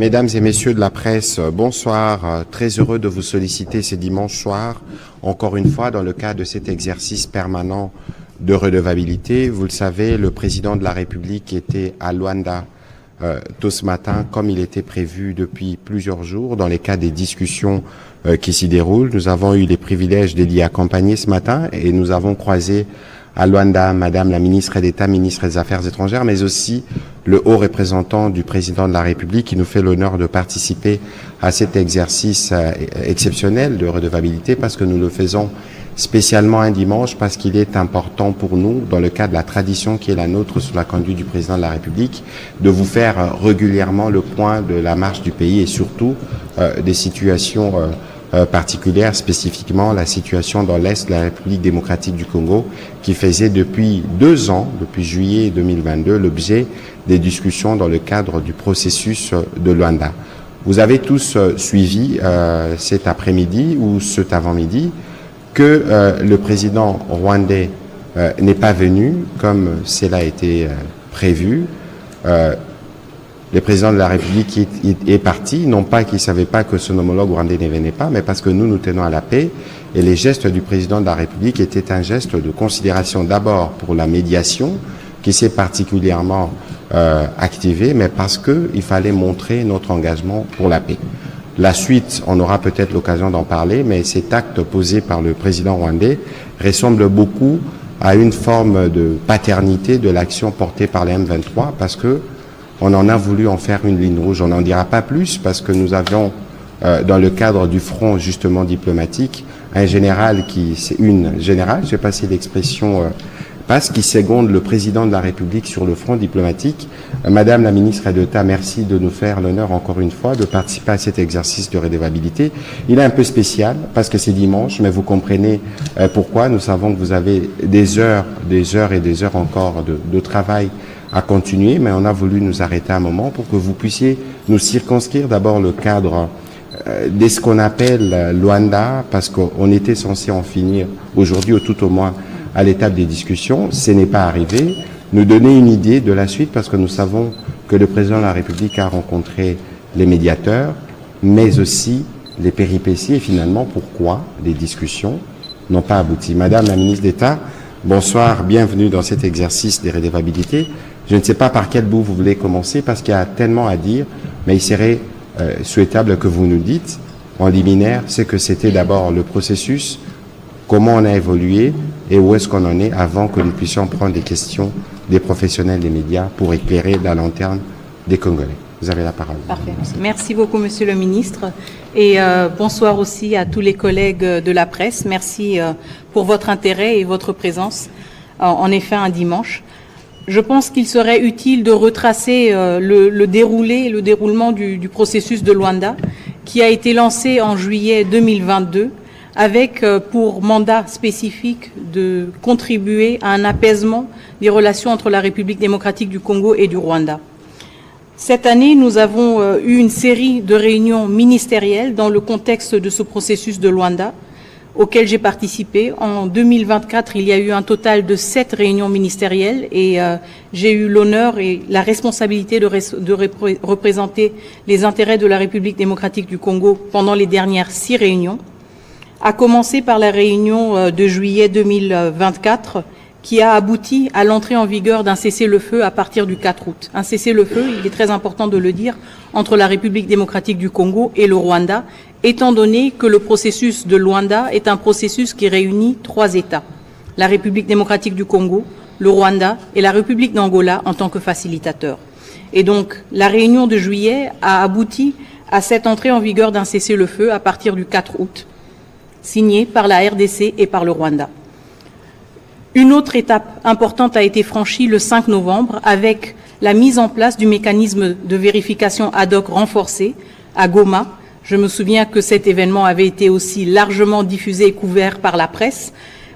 Mesdames et messieurs de la presse, bonsoir. Très heureux de vous solliciter ce dimanche soir, encore une fois, dans le cadre de cet exercice permanent de redevabilité. Vous le savez, le président de la République était à Luanda tôt ce matin, comme il était prévu depuis plusieurs jours, dans les cadres des discussions qui s'y déroulent. Nous avons eu les privilèges de l'y accompagner ce matin et nous avons croisé à Luanda Madame la ministre d'État, ministre des Affaires étrangères, mais aussi le haut représentant du président de la République qui nous fait l'honneur de participer à cet exercice exceptionnel de redevabilité parce que nous le faisons spécialement un dimanche parce qu'il est important pour nous, dans le cadre de la tradition qui est la nôtre sous la conduite du président de la République, de vous faire régulièrement le point de la marche du pays et surtout des situations particulière, spécifiquement la situation dans l'Est de la République démocratique du Congo, qui faisait depuis 2 ans, depuis juillet 2022, l'objet des discussions dans le cadre du processus de Luanda. Vous avez tous suivi cet après-midi ou cet avant-midi que le président rwandais n'est pas venu comme cela a été prévu. Le président de la République est parti, non pas qu'il ne savait pas que son homologue rwandais ne venait pas, mais parce que nous tenons à la paix. Et les gestes du président de la République étaient un geste de considération d'abord pour la médiation, qui s'est particulièrement activée, mais parce qu'il fallait montrer notre engagement pour la paix. La suite, on aura peut-être l'occasion d'en parler, mais cet acte posé par le président rwandais ressemble beaucoup à une forme de paternité de l'action portée par les M23, parce que on en a voulu en faire une ligne rouge. On n'en dira pas plus parce que nous avions, dans le cadre du front justement diplomatique, un général je vais passer l'expression, qui seconde le président de la République sur le front diplomatique. Madame la ministre d'État, merci de nous faire l'honneur encore une fois de participer à cet exercice de redevabilité. Il est un peu spécial parce que c'est dimanche, mais vous comprenez pourquoi. Nous savons que vous avez des heures et des heures encore de travail à continuer, mais on a voulu nous arrêter un moment pour que vous puissiez nous circonscrire d'abord le cadre de ce qu'on appelle Luanda, parce qu'on était censé en finir aujourd'hui, ou tout au moins à l'étape des discussions. Ce n'est pas arrivé. Nous donner une idée de la suite, parce que nous savons que le président de la République a rencontré les médiateurs, mais aussi les péripéties et finalement pourquoi les discussions n'ont pas abouti. Madame la ministre d'État, bonsoir, bienvenue dans cet exercice des redevabilités. Je ne sais pas par quel bout vous voulez commencer parce qu'il y a tellement à dire, mais il serait souhaitable que vous nous dites en liminaire ce que c'était d'abord le processus, comment on a évolué et où est-ce qu'on en est avant que nous puissions prendre des questions des professionnels des médias pour éclairer la lanterne des Congolais. Vous avez la parole. Parfait. Merci beaucoup, Monsieur le Ministre. Et bonsoir aussi à tous les collègues de la presse. Merci pour votre intérêt et votre présence, en effet, un dimanche. Je pense qu'il serait utile de retracer le déroulement du processus de Luanda, qui a été lancé en juillet 2022, avec pour mandat spécifique de contribuer à un apaisement des relations entre la République démocratique du Congo et du Rwanda. Cette année, nous avons eu une série de réunions ministérielles dans le contexte de ce processus de Luanda, auquel j'ai participé. En 2024, il y a eu un total de 7 réunions ministérielles et j'ai eu l'honneur et la responsabilité de représenter les intérêts de la République démocratique du Congo pendant les dernières 6 réunions, à commencer par la réunion de juillet 2024 qui a abouti à l'entrée en vigueur d'un cessez-le-feu à partir du 4 août. Un cessez-le-feu, il est très important de le dire, entre la République démocratique du Congo et le Rwanda, étant donné que le processus de Luanda est un processus qui réunit 3 États, la République démocratique du Congo, le Rwanda et la République d'Angola en tant que facilitateur. Et donc, la réunion de juillet a abouti à cette entrée en vigueur d'un cessez-le-feu à partir du 4 août, signé par la RDC et par le Rwanda. Une autre étape importante a été franchie le 5 novembre avec la mise en place du mécanisme de vérification ad hoc renforcé à Goma. Je me souviens que cet événement avait été aussi largement diffusé et couvert par la presse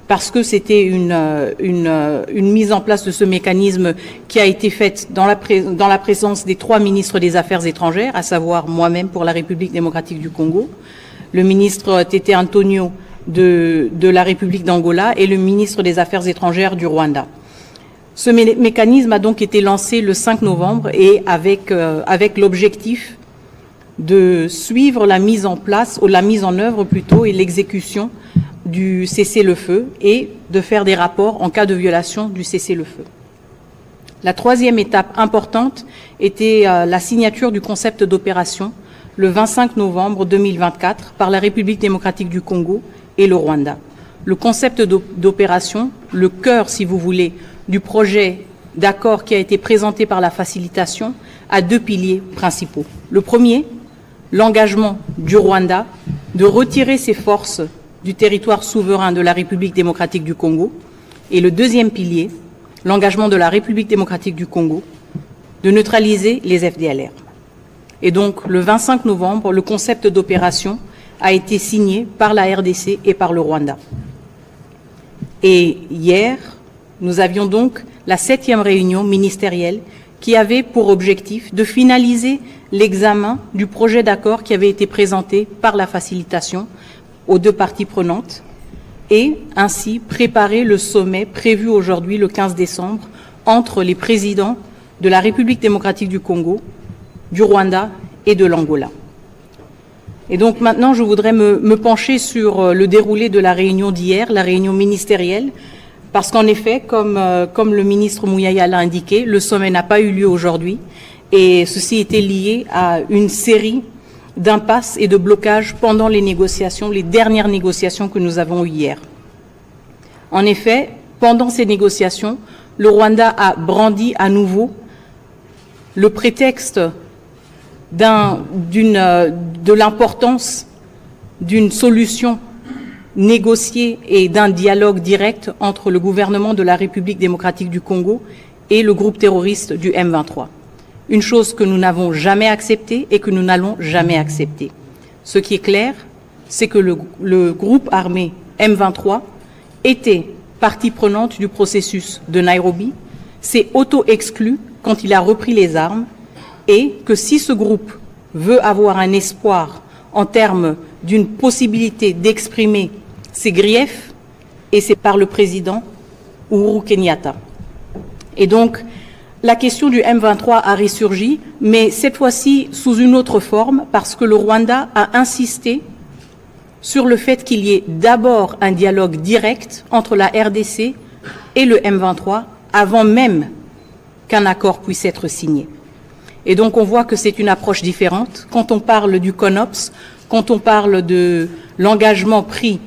parce que c'était une mise en place de ce mécanisme qui a été faite dans la présence des 3 ministres des Affaires étrangères, à savoir moi-même pour la République démocratique du Congo, le ministre Tete Antonio de la République d'Angola et le ministre des Affaires étrangères du Rwanda. Ce mécanisme a donc été lancé le 5 novembre et avec l'objectif de suivre la mise en place, ou la mise en œuvre plutôt, et l'exécution du cessez-le-feu et de faire des rapports en cas de violation du cessez-le-feu. La troisième étape importante était la signature du concept d'opération le 25 novembre 2024 par la République démocratique du Congo et le Rwanda. Le concept d'opération, le cœur, si vous voulez, du projet d'accord qui a été présenté par la facilitation, a deux piliers principaux. Le premier, l'engagement du Rwanda de retirer ses forces du territoire souverain de la République démocratique du Congo. Et le deuxième pilier, l'engagement de la République démocratique du Congo de neutraliser les FDLR. Et donc, le 25 novembre, le concept d'opération a été signé par la RDC et par le Rwanda. Et hier, nous avions donc la 7e réunion ministérielle qui avait pour objectif de finaliser l'examen du projet d'accord qui avait été présenté par la facilitation aux deux parties prenantes et ainsi préparer le sommet prévu aujourd'hui, le 15 décembre, entre les présidents de la République démocratique du Congo, du Rwanda et de l'Angola. Et donc maintenant, je voudrais me pencher sur le déroulé de la réunion d'hier, la réunion ministérielle, parce qu'en effet, comme le ministre Mouyaya l'a indiqué, le sommet n'a pas eu lieu aujourd'hui et ceci était lié à une série d'impasses et de blocages pendant les négociations, les dernières négociations que nous avons eues hier. En effet, pendant ces négociations, le Rwanda a brandi à nouveau le prétexte de l'importance d'une solution négociée et d'un dialogue direct entre le gouvernement de la République démocratique du Congo et le groupe terroriste du M23. Une chose que nous n'avons jamais acceptée et que nous n'allons jamais accepter. Ce qui est clair, c'est que le groupe armé M23 était partie prenante du processus de Nairobi, s'est auto-exclu quand il a repris les armes et que si ce groupe veut avoir un espoir en termes d'une possibilité d'exprimer ses griefs, et c'est par le président Uhuru Kenyatta. Et donc, la question du M23 a ressurgi, mais cette fois-ci sous une autre forme, parce que le Rwanda a insisté sur le fait qu'il y ait d'abord un dialogue direct entre la RDC et le M23 avant même qu'un accord puisse être signé. Et donc on voit que c'est une approche différente. Quand on parle du CONOPS, quand on parle de l'engagement pris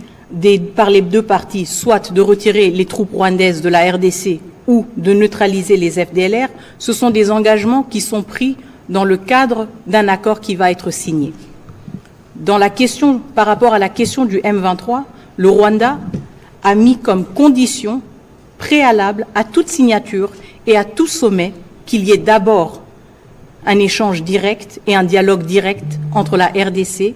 par les deux parties, soit de retirer les troupes rwandaises de la RDC ou de neutraliser les FDLR, ce sont des engagements qui sont pris dans le cadre d'un accord qui va être signé. Par rapport à la question du M23, le Rwanda a mis comme condition préalable à toute signature et à tout sommet qu'il y ait d'abord un échange direct et un dialogue direct entre la RDC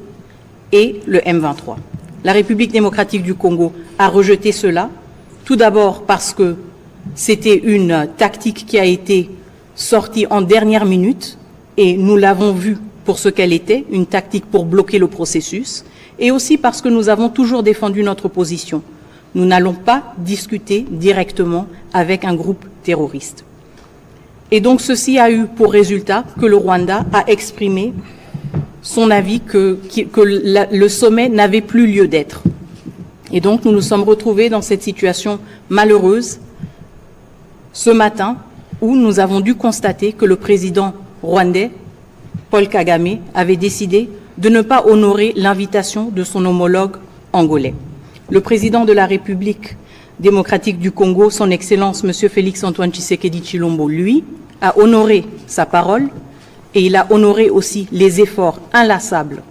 et le M23. La République démocratique du Congo a rejeté cela, tout d'abord parce que c'était une tactique qui a été sortie en dernière minute et nous l'avons vu pour ce qu'elle était, une tactique pour bloquer le processus, et aussi parce que nous avons toujours défendu notre position. Nous n'allons pas discuter directement avec un groupe terroriste. Et donc ceci a eu pour résultat que le Rwanda a exprimé son avis que le sommet n'avait plus lieu d'être. Et donc nous nous sommes retrouvés dans cette situation malheureuse ce matin où nous avons dû constater que le président rwandais, Paul Kagame, avait décidé de ne pas honorer l'invitation de son homologue angolais. Le président de la République démocratique du Congo, son Excellence M. Félix-Antoine Tshisekedi Tshilombo, lui, a honoré sa parole et il a honoré aussi les efforts inlassables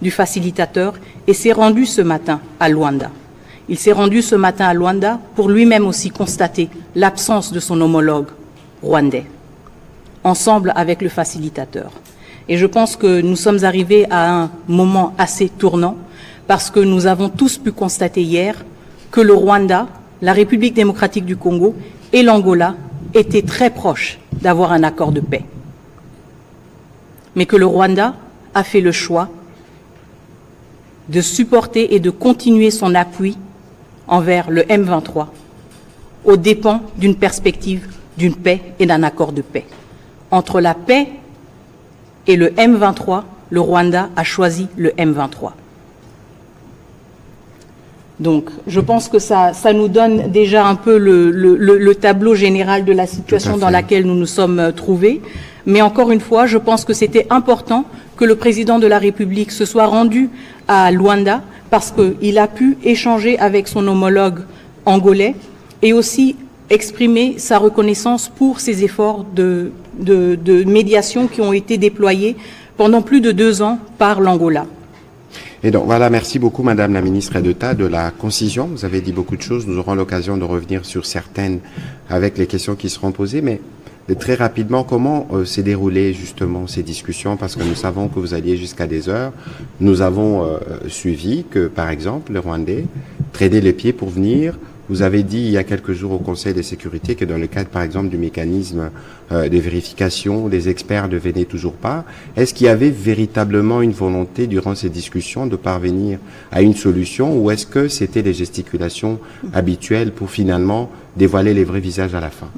du facilitateur et s'est rendu ce matin à Luanda. Il s'est rendu ce matin à Luanda pour lui-même aussi constater l'absence de son homologue rwandais, ensemble avec le facilitateur. Et je pense que nous sommes arrivés à un moment assez tournant parce que nous avons tous pu constater hier que le Rwanda, la République démocratique du Congo et l'Angola étaient très proches d'avoir un accord de paix. Mais que le Rwanda a fait le choix de supporter et de continuer son appui envers le M23 aux dépens d'une perspective d'une paix et d'un accord de paix. Entre la paix et le M23, le Rwanda a choisi le M23. Donc, je pense que ça nous donne déjà un peu le tableau général de la situation dans laquelle nous nous sommes trouvés. Mais encore une fois, je pense que c'était important que le président de la République se soit rendu à Luanda parce qu'il a pu échanger avec son homologue angolais et aussi exprimer sa reconnaissance pour ses efforts de médiation qui ont été déployés pendant plus de 2 ans par l'Angola. Et donc voilà, merci beaucoup Madame la Ministre d'État de la concision. Vous avez dit beaucoup de choses, nous aurons l'occasion de revenir sur certaines avec les questions qui seront posées, mais très rapidement, comment s'est déroulé justement ces discussions? Parce que nous savons que vous alliez jusqu'à des heures. Nous avons suivi que, par exemple, le Rwandais traînait les pieds pour venir. Vous avez dit il y a quelques jours au Conseil de sécurité que dans le cadre, par exemple, du mécanisme de vérification, les experts ne venaient toujours pas. Est-ce qu'il y avait véritablement une volonté durant ces discussions de parvenir à une solution ou est-ce que c'était des gesticulations habituelles pour finalement dévoiler les vrais visages à la fin?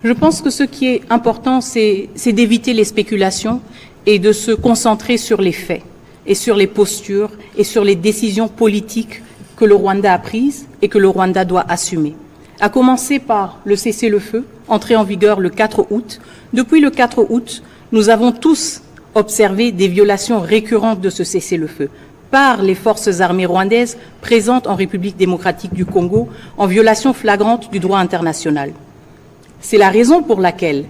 Je pense que ce qui est important, c'est d'éviter les spéculations et de se concentrer sur les faits et sur les postures et sur les décisions politiques que le Rwanda a prises et que le Rwanda doit assumer. À commencer par le cessez-le-feu, entré en vigueur le 4 août. Depuis le 4 août, nous avons tous observé des violations récurrentes de ce cessez-le-feu par les forces armées rwandaises présentes en République démocratique du Congo en violation flagrante du droit international. C'est la raison pour laquelle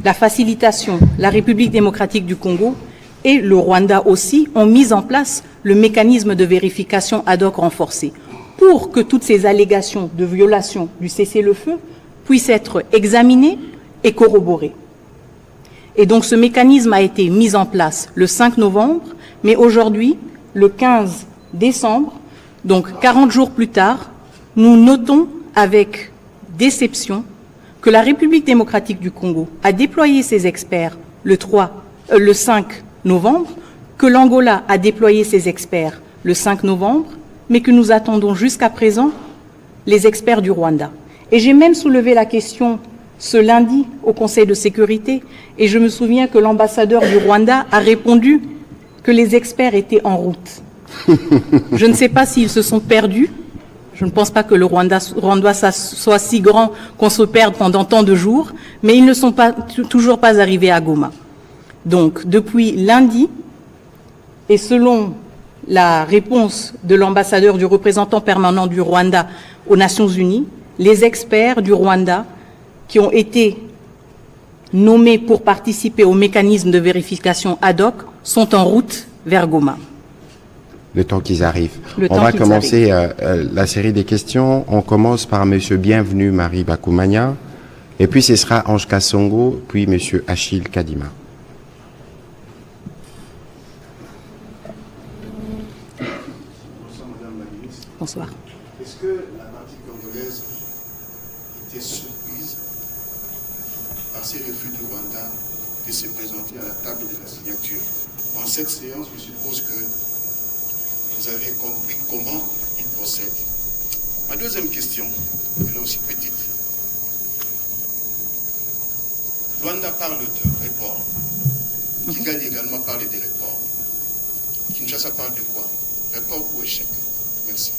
la facilitation, la République démocratique du Congo et le Rwanda aussi ont mis en place le mécanisme de vérification ad hoc renforcé pour que toutes ces allégations de violation du cessez-le-feu puissent être examinées et corroborées. Et donc ce mécanisme a été mis en place le 5 novembre, mais aujourd'hui, le 15 décembre, donc 40 jours plus tard, nous notons avec déception que la République démocratique du Congo a déployé ses experts le 5 novembre, que l'Angola a déployé ses experts le 5 novembre, mais que nous attendons jusqu'à présent les experts du Rwanda. Et j'ai même soulevé la question ce lundi au Conseil de sécurité, et je me souviens que l'ambassadeur du Rwanda a répondu que les experts étaient en route. Je ne sais pas s'ils se sont perdus. Je ne pense pas que le Rwanda soit si grand qu'on se perde pendant tant de jours, mais ils ne sont toujours pas arrivés à Goma. Donc, depuis lundi, et selon la réponse de l'ambassadeur, du représentant permanent du Rwanda aux Nations Unies, les experts du Rwanda qui ont été nommés pour participer au mécanisme de vérification ad hoc sont en route vers Goma. Le temps qu'ils arrivent. On va commencer la série des questions. On commence par Monsieur Bienvenu Marie Bakoumania, et puis ce sera Ange Kassongo, puis Monsieur Achille Kadima. Bonsoir. Est-ce que la partie congolaise était surprise par ces refus du Rwanda de se présenter à la table de la signature? En cette séance, je suppose que vous avez compris comment il procède. Ma deuxième question, elle est aussi petite. Rwanda parle de report. Kigali également parle de report. Kinshasa parle de quoi? Report ou échec? Merci.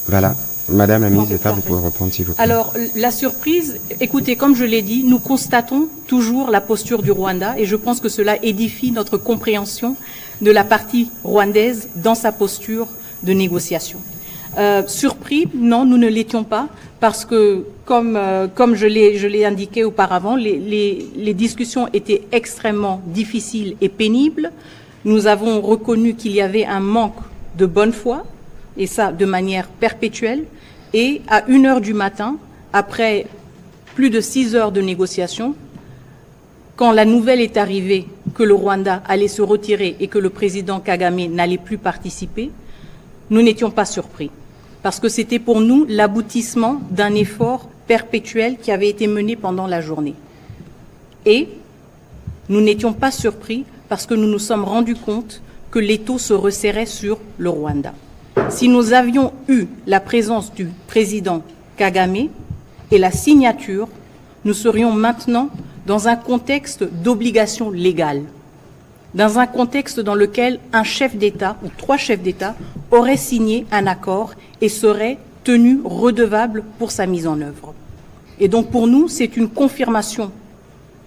Voilà. Madame la ministre d'État, vous pouvez répondre s'il vous plaît. Alors, la surprise, écoutez, comme je l'ai dit, nous constatons toujours la posture du Rwanda et je pense que cela édifie notre compréhension de la partie rwandaise dans sa posture de négociation. Surpris, non, nous ne l'étions pas parce que, comme je l'ai indiqué auparavant, les discussions étaient extrêmement difficiles et pénibles. Nous avons reconnu qu'il y avait un manque de bonne foi, et ça de manière perpétuelle, et à 1h du matin, après plus de 6 heures de négociation, quand la nouvelle est arrivée que le Rwanda allait se retirer et que le président Kagame n'allait plus participer, nous n'étions pas surpris, parce que c'était pour nous l'aboutissement d'un effort perpétuel qui avait été mené pendant la journée. Et nous n'étions pas surpris parce que nous nous sommes rendus compte que l'étau se resserrait sur le Rwanda. Si nous avions eu la présence du président Kagame et la signature, nous serions maintenant dans un contexte d'obligation légale, dans un contexte dans lequel un chef d'État ou 3 chefs d'État auraient signé un accord et seraient tenus redevables pour sa mise en œuvre. Et donc pour nous, c'est une confirmation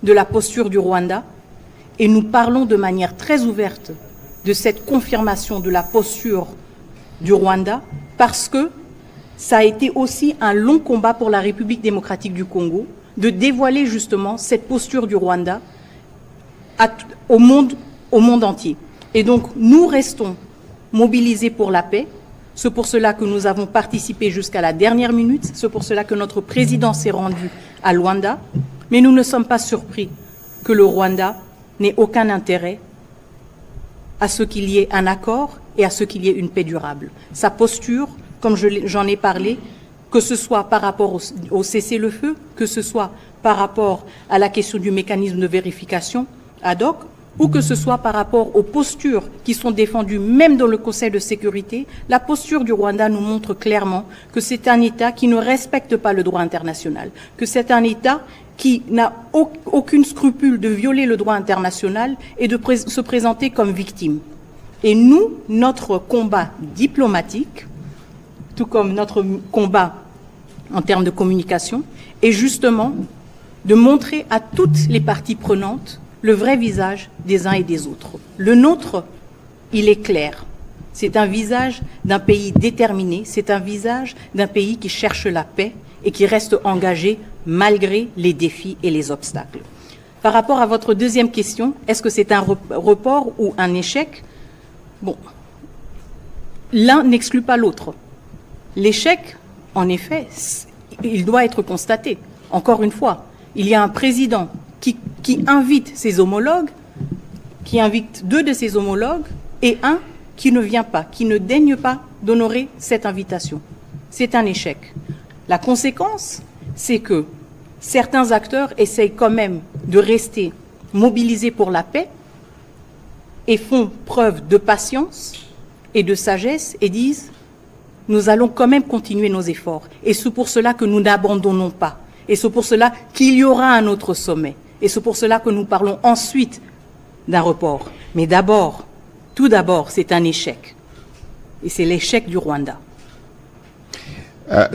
de la posture du Rwanda et nous parlons de manière très ouverte de cette confirmation de la posture du Rwanda parce que ça a été aussi un long combat pour la République démocratique du Congo de dévoiler justement cette posture du Rwanda au monde entier. Et donc nous restons mobilisés pour la paix. C'est pour cela que nous avons participé jusqu'à la dernière minute. C'est pour cela que notre président s'est rendu à Luanda. Mais nous ne sommes pas surpris que le Rwanda n'ait aucun intérêt à ce qu'il y ait un accord et à ce qu'il y ait une paix durable. Sa posture, comme j'en ai parlé, que ce soit par rapport au cessez-le-feu, que ce soit par rapport à la question du mécanisme de vérification ad hoc, ou que ce soit par rapport aux postures qui sont défendues même dans le Conseil de sécurité, la posture du Rwanda nous montre clairement que c'est un État qui ne respecte pas le droit international, que c'est un État qui n'a aucun scrupule de violer le droit international et de se présenter comme victime. Et nous, notre combat diplomatique, tout comme notre combat en termes de communication, est justement de montrer à toutes les parties prenantes le vrai visage des uns et des autres. Le nôtre, il est clair. C'est un visage d'un pays déterminé, c'est un visage d'un pays qui cherche la paix et qui reste engagé malgré les défis et les obstacles. Par rapport à votre deuxième question, est-ce que c'est un report ou un échec? Bon, l'un n'exclut pas l'autre. L'échec, en effet, il doit être constaté. Encore une fois, il y a un président qui invite ses homologues, qui invite 2 de ses homologues, et un qui ne vient pas, qui ne daigne pas d'honorer cette invitation. C'est un échec. La conséquence, c'est que certains acteurs essayent quand même de rester mobilisés pour la paix et font preuve de patience et de sagesse et disent « nous allons quand même continuer nos efforts ». Et c'est pour cela que nous n'abandonnons pas. Et c'est pour cela qu'il y aura un autre sommet. Et c'est pour cela que nous parlons ensuite d'un report. Mais d'abord, tout d'abord, c'est un échec. Et c'est l'échec du Rwanda.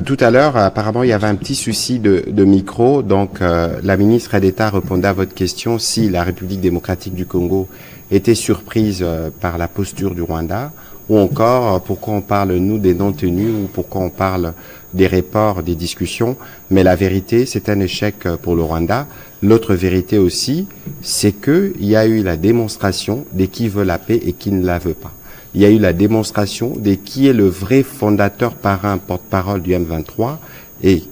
Tout à l'heure, apparemment, il y avait un petit souci de micro. Donc, la ministre d'État répondait à votre question si la République démocratique du Congo était surprise par la posture du Rwanda, ou encore pourquoi on parle, nous, des non-tenus, ou pourquoi on parle des reports, des discussions. Mais la vérité, c'est un échec pour le Rwanda. L'autre vérité aussi, c'est qu'il y a eu la démonstration de qui veut la paix et qui ne la veut pas. Il y a eu la démonstration de qui est le vrai fondateur, parrain, porte-parole du M23. Et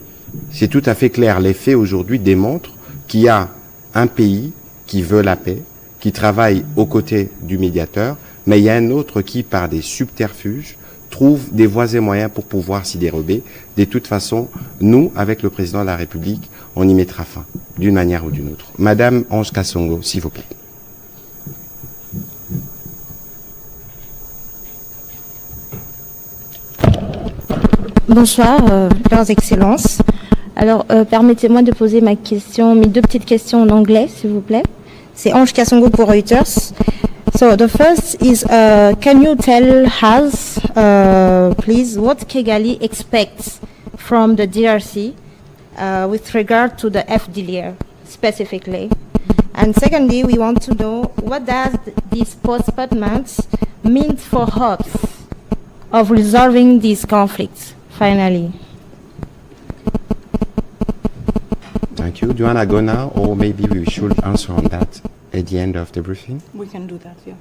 c'est tout à fait clair. Les faits aujourd'hui démontrent qu'il y a un pays qui veut la paix, qui travaille aux côtés du médiateur, mais il y a un autre qui, par des subterfuges, trouve des voies et moyens pour pouvoir s'y dérober. De toute façon, nous, avec le président de la République, on y mettra fin, d'une manière ou d'une autre. Madame Ange Kasongo, s'il vous plaît. Bonsoir, leurs excellences. Alors, permettez-moi de poser mes 2 petites questions en anglais, s'il vous plaît. C'est Ange Kasongo pour Reuters. So the first is, can you tell us, please, what Kigali expects from the DRC with regard to the FDLR specifically? And secondly, we want to know what does this postponement mean for hopes of resolving these conflicts, finally? Thank you. Do you want to go now, or maybe we should answer on that at the end of the briefing? We can do that, yeah.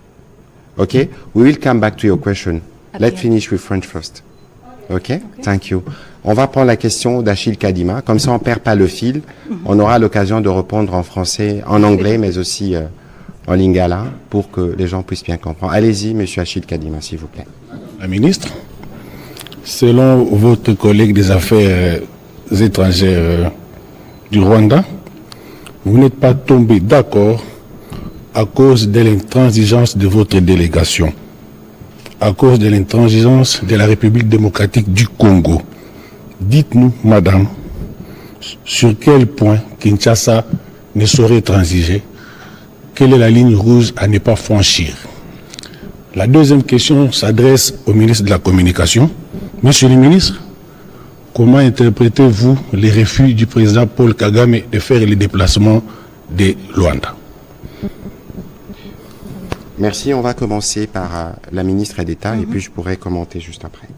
Okay, we will come back to your question. Let's finish with French first. Okay? Thank you. On va prendre la question d'Achille Kadima. Comme ça, on perd pas le fil. On aura l'occasion de répondre en français, en anglais, mais aussi en lingala, pour que les gens puissent bien comprendre. Allez-y, monsieur Achille Kadima, s'il vous plaît. La ministre, selon votre collègue des affaires étrangères du Rwanda, vous n'êtes pas tombé d'accord à cause de l'intransigeance de votre délégation, à cause de l'intransigeance de la République démocratique du Congo. Dites-nous, madame, sur quel point Kinshasa ne saurait transiger. Quelle est la ligne rouge à ne pas franchir? La deuxième question s'adresse au ministre de la Communication. Monsieur le ministre, comment interprétez-vous les refus du président Paul Kagame de faire les déplacements de Luanda? Merci. On va commencer par la ministre d'État et puis je pourrai commenter juste après.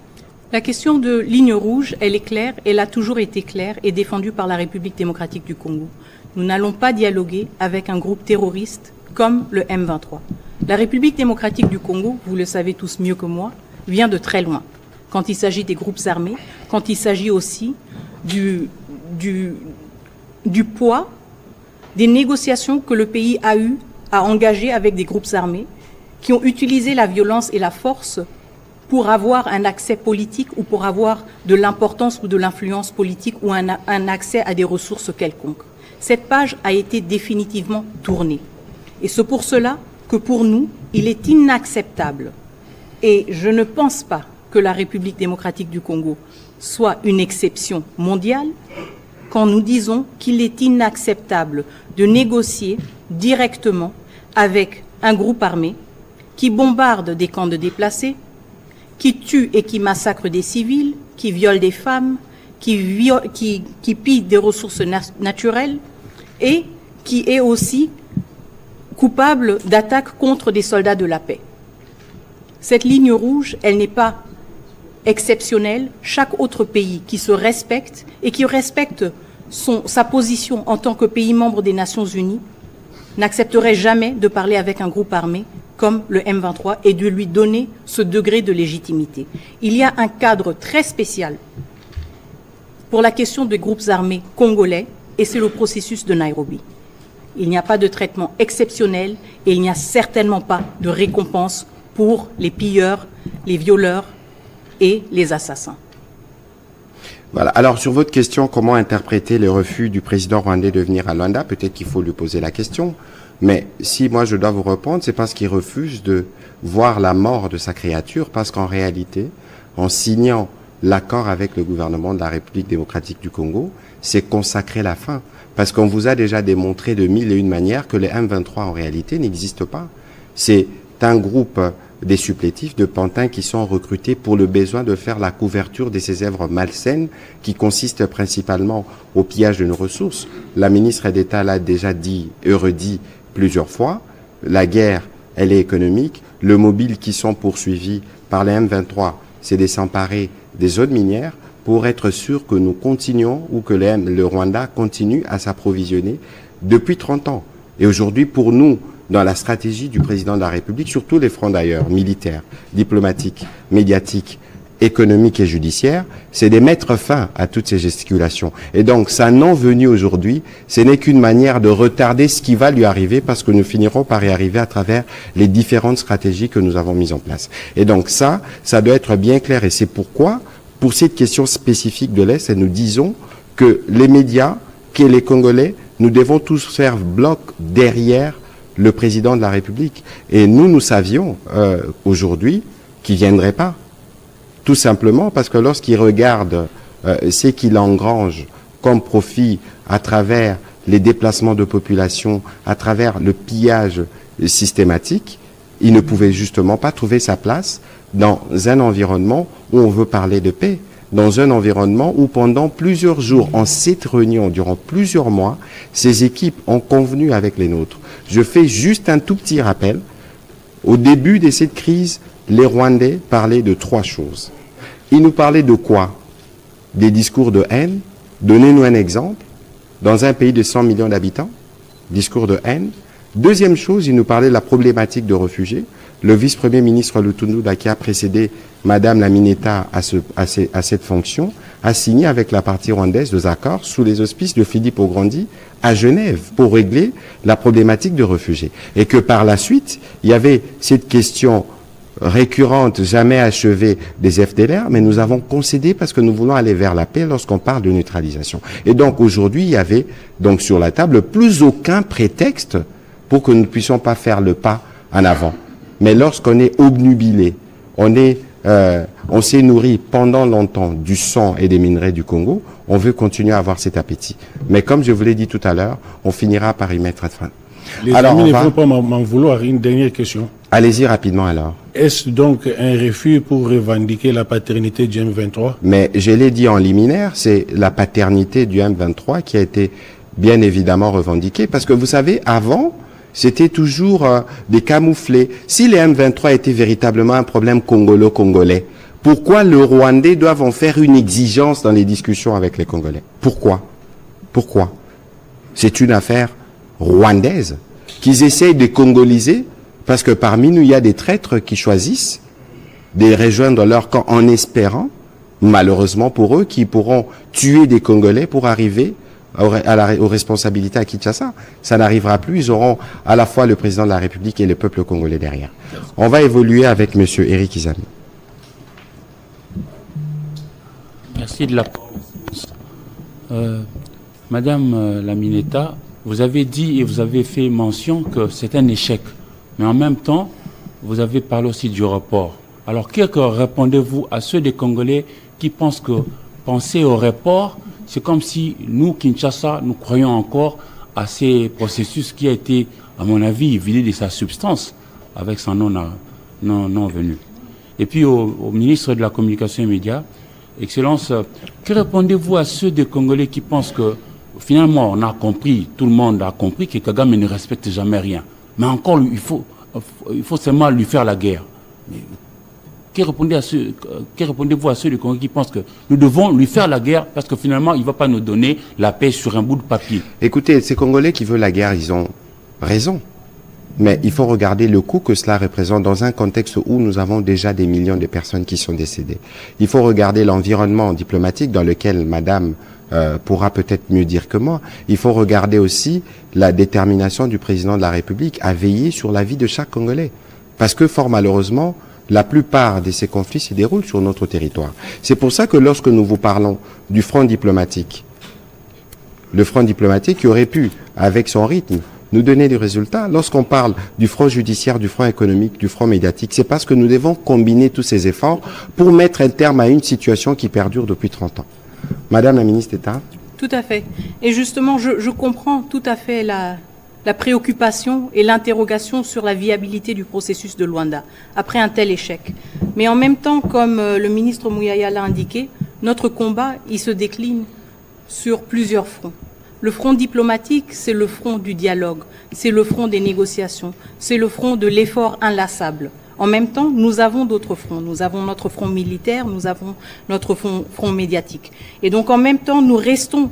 La question de ligne rouge, elle est claire, elle a toujours été claire et défendue par la République démocratique du Congo. Nous n'allons pas dialoguer avec un groupe terroriste comme le M23. La République démocratique du Congo, vous le savez tous mieux que moi, vient de très loin. Quand il s'agit des groupes armés, quand il s'agit aussi du poids des négociations que le pays a eu à engager avec des groupes armés qui ont utilisé la violence et la force pour avoir un accès politique ou pour avoir de l'importance ou de l'influence politique ou un accès à des ressources quelconques. Cette page a été définitivement tournée. Et c'est pour cela que pour nous, il est inacceptable. Et je ne pense pas que la République démocratique du Congo soit une exception mondiale quand nous disons qu'il est inacceptable de négocier directement avec un groupe armé qui bombarde des camps de déplacés, qui tue et qui massacre des civils, qui viole des femmes, qui pille des ressources naturelles et qui est aussi coupable d'attaques contre des soldats de la paix. Cette ligne rouge, elle n'est pas exceptionnelle. Chaque autre pays qui se respecte et qui respecte sa position en tant que pays membre des Nations Unies n'accepterait jamais de parler avec un groupe armé comme le M23 et de lui donner ce degré de légitimité. Il y a un cadre très spécial pour la question des groupes armés congolais et c'est le processus de Nairobi. Il n'y a pas de traitement exceptionnel et il n'y a certainement pas de récompense pour les pilleurs, les violeurs et les assassins. Voilà. Alors, sur votre question, comment interpréter le refus du président rwandais de venir à Luanda? Peut-être qu'il faut lui poser la question. Mais si moi je dois vous répondre, c'est parce qu'il refuse de voir la mort de sa créature, parce qu'en réalité, en signant l'accord avec le gouvernement de la République démocratique du Congo, c'est consacrer la fin. Parce qu'on vous a déjà démontré de mille et une manières que les M23 en réalité n'existent pas. C'est un groupe des supplétifs de pantins qui sont recrutés pour le besoin de faire la couverture de ces œuvres malsaines qui consistent principalement au pillage de nos ressources. La ministre d'État l'a déjà dit et redit plusieurs fois. La guerre, elle est économique. Le mobile qui sont poursuivis par les M23, c'est de s'emparer des zones minières pour être sûr que nous continuons ou que le Rwanda continue à s'approvisionner depuis 30 ans. Et aujourd'hui, pour nous, dans la stratégie du président de la République, sur tous les fronts d'ailleurs, militaires, diplomatiques, médiatiques, économiques et judiciaires, c'est de mettre fin à toutes ces gesticulations. Et donc, sa non-venue aujourd'hui, ce n'est qu'une manière de retarder ce qui va lui arriver parce que nous finirons par y arriver à travers les différentes stratégies que nous avons mises en place. Et donc ça doit être bien clair et c'est pourquoi, pour cette question spécifique de l'Est, nous disons que les médias, que les Congolais, nous devons tous faire bloc derrière le président de la République. Et nous savions aujourd'hui qu'il ne viendrait pas. Tout simplement parce que lorsqu'il regarde ce qu'il engrange comme profit à travers les déplacements de population, à travers le pillage systématique, il ne pouvait justement pas trouver sa place dans un environnement où on veut parler de paix, dans un environnement où pendant plusieurs jours, en cette réunion, durant plusieurs mois, ces équipes ont convenu avec les nôtres. Je fais juste un tout petit rappel. Au début de cette crise, les Rwandais parlaient de 3 choses. Ils nous parlaient de quoi? Des discours de haine. Donnez-nous un exemple. Dans un pays de 100 millions d'habitants, discours de haine. Deuxième chose, ils nous parlaient de la problématique de réfugiés. Le vice-premier ministre Lutunduda, qui a précédé Madame la Mineta à cette fonction, a signé avec la partie rwandaise des accords sous les auspices de Philippe Augrandi à Genève pour régler la problématique de réfugiés. Et que par la suite, il y avait cette question récurrente, jamais achevée des FDLR, mais nous avons concédé parce que nous voulons aller vers la paix lorsqu'on parle de neutralisation. Et donc aujourd'hui, il y avait donc sur la table plus aucun prétexte pour que nous ne puissions pas faire le pas en avant. Mais lorsqu'on est obnubilé, on est on s'est nourri pendant longtemps du sang et des minerais du Congo, on veut continuer à avoir cet appétit. Mais comme je vous l'ai dit tout à l'heure, on finira par y mettre fin. Les amis ne vont pas m'en vouloir. Une dernière question. Allez-y rapidement alors. Est-ce donc un refus pour revendiquer la paternité du M23? Mais je l'ai dit en liminaire, c'est la paternité du M23 qui a été bien évidemment revendiquée. Parce que vous savez, avant, c'était toujours des camouflés. Si les M23 étaient véritablement un problème congolo-congolais, pourquoi le Rwandais doivent en faire une exigence dans les discussions avec les Congolais? Pourquoi? C'est une affaire rwandaise qu'ils essayent de congoliser, parce que parmi nous, il y a des traîtres qui choisissent de rejoindre leur camp en espérant, malheureusement pour eux, qu'ils pourront tuer des Congolais pour arriver aux responsabilités à Kinshasa. Ça n'arrivera plus. Ils auront à la fois le président de la République et le peuple congolais derrière. On va évoluer avec M. Éric Izami. Merci de la Madame Lamineta, vous avez dit et vous avez fait mention que c'est un échec. Mais en même temps, vous avez parlé aussi du report. Alors, que répondez-vous à ceux des Congolais qui pensent que penser au report, c'est comme si nous, Kinshasa, nous croyons encore à ces processus qui a été, à mon avis, vidé de sa substance avec son non venu. Et puis au ministre de la Communication et Médias, Excellence, que répondez-vous à ceux des Congolais qui pensent que finalement on a compris, tout le monde a compris que Kagame ne respecte jamais rien. Mais encore, il faut seulement lui faire la guerre. Que répondez-vous à ceux du Congo qui pensent que nous devons lui faire la guerre parce que finalement, il ne va pas nous donner la paix sur un bout de papier? Écoutez, ces Congolais qui veulent la guerre, ils ont raison. Mais il faut regarder le coût que cela représente dans un contexte où nous avons déjà des millions de personnes qui sont décédées. Il faut regarder l'environnement diplomatique dans lequel Madame pourra peut-être mieux dire que moi. Il faut regarder aussi la détermination du président de la République à veiller sur la vie de chaque Congolais. Parce que fort malheureusement, la plupart de ces conflits se déroulent sur notre territoire. C'est pour ça que lorsque nous vous parlons du front diplomatique, le front diplomatique qui aurait pu, avec son rythme, nous donner des résultats. Lorsqu'on parle du front judiciaire, du front économique, du front médiatique, c'est parce que nous devons combiner tous ces efforts pour mettre un terme à une situation qui perdure depuis 30 ans. Madame la ministre d'État. Tout à fait. Et justement, je comprends tout à fait la préoccupation et l'interrogation sur la viabilité du processus de Luanda après un tel échec. Mais en même temps, comme le ministre Mouyaya l'a indiqué, notre combat, il se décline sur plusieurs fronts. Le front diplomatique, c'est le front du dialogue, c'est le front des négociations, c'est le front de l'effort inlassable. En même temps, nous avons d'autres fronts. Nous avons notre front militaire, nous avons notre front médiatique. Et donc, en même temps, nous restons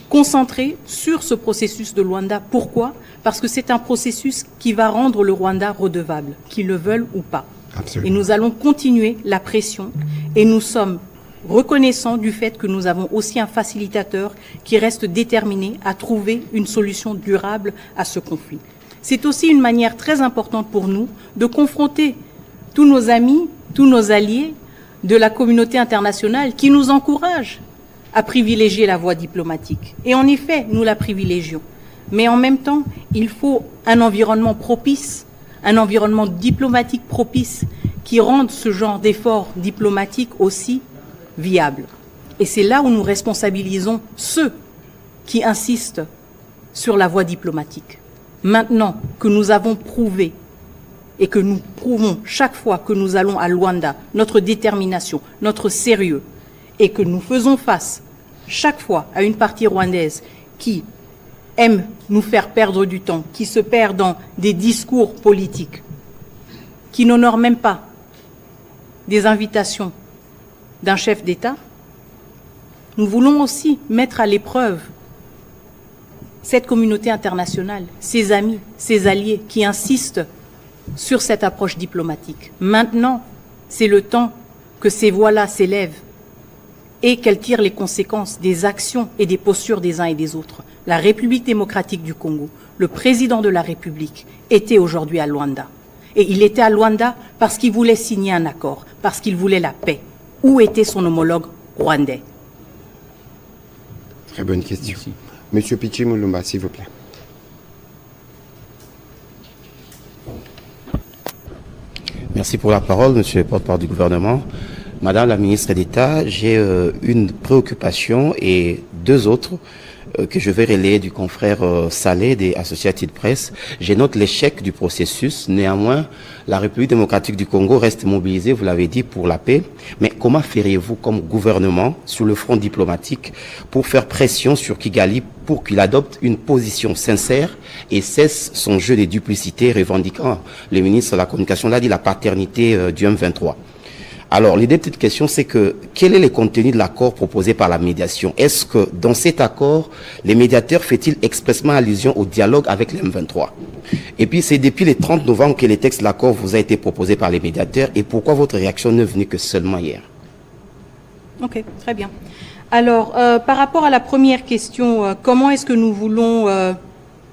concentrés sur ce processus de Luanda. Pourquoi? Parce que c'est un processus qui va rendre le Rwanda redevable, qu'ils le veulent ou pas. Absolument. Et nous allons continuer la pression et nous sommes reconnaissants du fait que nous avons aussi un facilitateur qui reste déterminé à trouver une solution durable à ce conflit. C'est aussi une manière très importante pour nous de confronter tous nos amis, tous nos alliés de la communauté internationale qui nous encouragent à privilégier la voie diplomatique. Et en effet, nous la privilégions. Mais en même temps, il faut un environnement propice, un environnement diplomatique propice qui rende ce genre d'efforts diplomatiques aussi viable. Et c'est là où nous responsabilisons ceux qui insistent sur la voie diplomatique. Maintenant que nous avons prouvé et que nous prouvons chaque fois que nous allons à Luanda notre détermination, notre sérieux, et que nous faisons face chaque fois à une partie rwandaise qui aime nous faire perdre du temps, qui se perd dans des discours politiques, qui n'honore même pas des invitations d'un chef d'État, nous voulons aussi mettre à l'épreuve cette communauté internationale, ses amis, ses alliés qui insistent sur cette approche diplomatique. Maintenant, c'est le temps que ces voix-là s'élèvent et qu'elles tirent les conséquences des actions et des postures des uns et des autres. La République démocratique du Congo, le président de la République, était aujourd'hui à Luanda. Et il était à Luanda parce qu'il voulait signer un accord, parce qu'il voulait la paix. Où était son homologue rwandais? Très bonne question. Merci. Monsieur Pichi Moulumba, s'il vous plaît. Merci pour la parole, monsieur le porte-parole du gouvernement. Madame la ministre d'État, j'ai une préoccupation et deux autres que je vais relayer du confrère Saleh des Associated Press. Je note l'échec du processus. Néanmoins, la République démocratique du Congo reste mobilisée, vous l'avez dit, pour la paix. Mais comment feriez-vous comme gouvernement sur le front diplomatique pour faire pression sur Kigali pour qu'il adopte une position sincère et cesse son jeu de duplicité revendiquant, le ministre de la Communication l'a dit, la paternité du M23. Alors, l'idée de cette question, c'est que quel est le contenu de l'accord proposé par la médiation? Est-ce que dans cet accord, les médiateurs fait-il expressément allusion au dialogue avec les M23? Et puis, c'est depuis le 30 novembre que le texte de l'accord vous a été proposé par les médiateurs. Et pourquoi votre réaction n'est venue que seulement hier? Ok, très bien. Alors, par rapport à la première question, comment est-ce que nous voulons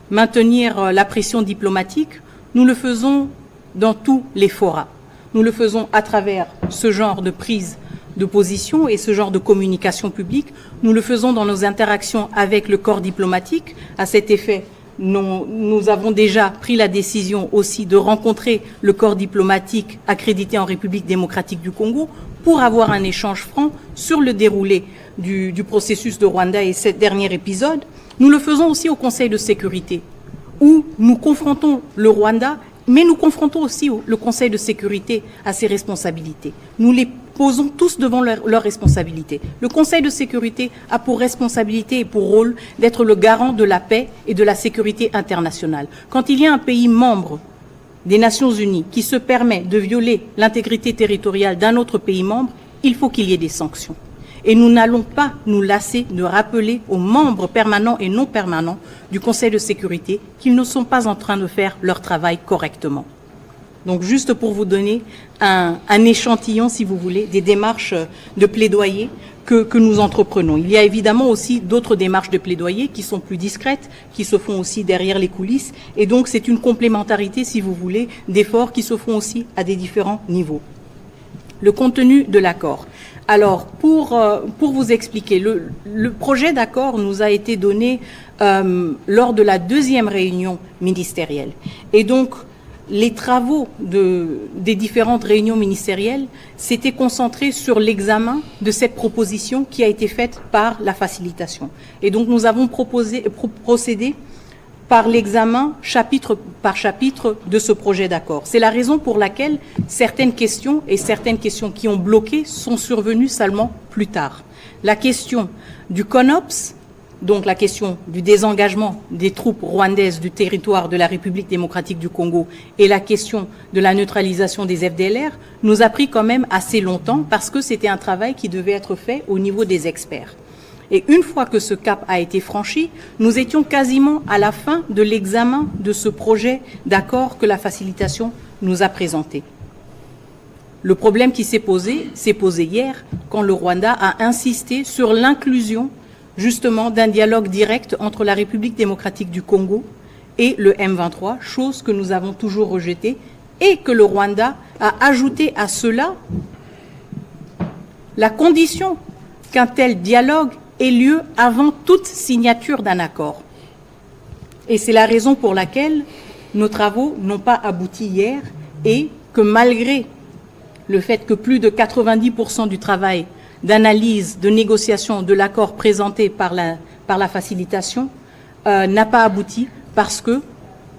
maintenir la pression diplomatique? Nous le faisons dans tous les forats. Nous le faisons à travers ce genre de prise de position et ce genre de communication publique. Nous le faisons dans nos interactions avec le corps diplomatique. À cet effet, nous avons déjà pris la décision aussi de rencontrer le corps diplomatique accrédité en République démocratique du Congo pour avoir un échange franc sur le déroulé du processus de Rwanda et ce dernier épisode. Nous le faisons aussi au Conseil de sécurité, où nous confrontons le Rwanda, mais nous confrontons aussi le Conseil de sécurité à ses responsabilités. Nous les posons tous devant leurs responsabilités. Le Conseil de sécurité a pour responsabilité et pour rôle d'être le garant de la paix et de la sécurité internationale. Quand il y a un pays membre des Nations Unies qui se permet de violer l'intégrité territoriale d'un autre pays membre, il faut qu'il y ait des sanctions. Et nous n'allons pas nous lasser de rappeler aux membres permanents et non permanents du Conseil de sécurité qu'ils ne sont pas en train de faire leur travail correctement. Donc juste pour vous donner un échantillon, si vous voulez, des démarches de plaidoyer que nous entreprenons. Il y a évidemment aussi d'autres démarches de plaidoyer qui sont plus discrètes, qui se font aussi derrière les coulisses. Et donc c'est une complémentarité, si vous voulez, d'efforts qui se font aussi à des différents niveaux. Le contenu de l'accord. Alors, pour vous expliquer, le projet d'accord nous a été donné lors de la deuxième réunion ministérielle. Et donc, les travaux des différentes réunions ministérielles s'étaient concentrés sur l'examen de cette proposition qui a été faite par la facilitation. Et donc, nous avons procédé par l'examen chapitre par chapitre de ce projet d'accord. C'est la raison pour laquelle certaines questions qui ont bloqué sont survenues seulement plus tard. La question du CONOPS, donc la question du désengagement des troupes rwandaises du territoire de la République démocratique du Congo et la question de la neutralisation des FDLR nous a pris quand même assez longtemps parce que c'était un travail qui devait être fait au niveau des experts. Et une fois que ce cap a été franchi, nous étions quasiment à la fin de l'examen de ce projet d'accord que la facilitation nous a présenté. Le problème qui s'est posé hier quand le Rwanda a insisté sur l'inclusion justement d'un dialogue direct entre la République démocratique du Congo et le M23, chose que nous avons toujours rejetée et que le Rwanda a ajouté à cela la condition qu'un tel dialogue ait lieu avant toute signature d'un accord. Et c'est la raison pour laquelle nos travaux n'ont pas abouti hier et que malgré le fait que plus de 90% du travail d'analyse, de négociation de l'accord présenté par la facilitation n'a pas abouti parce que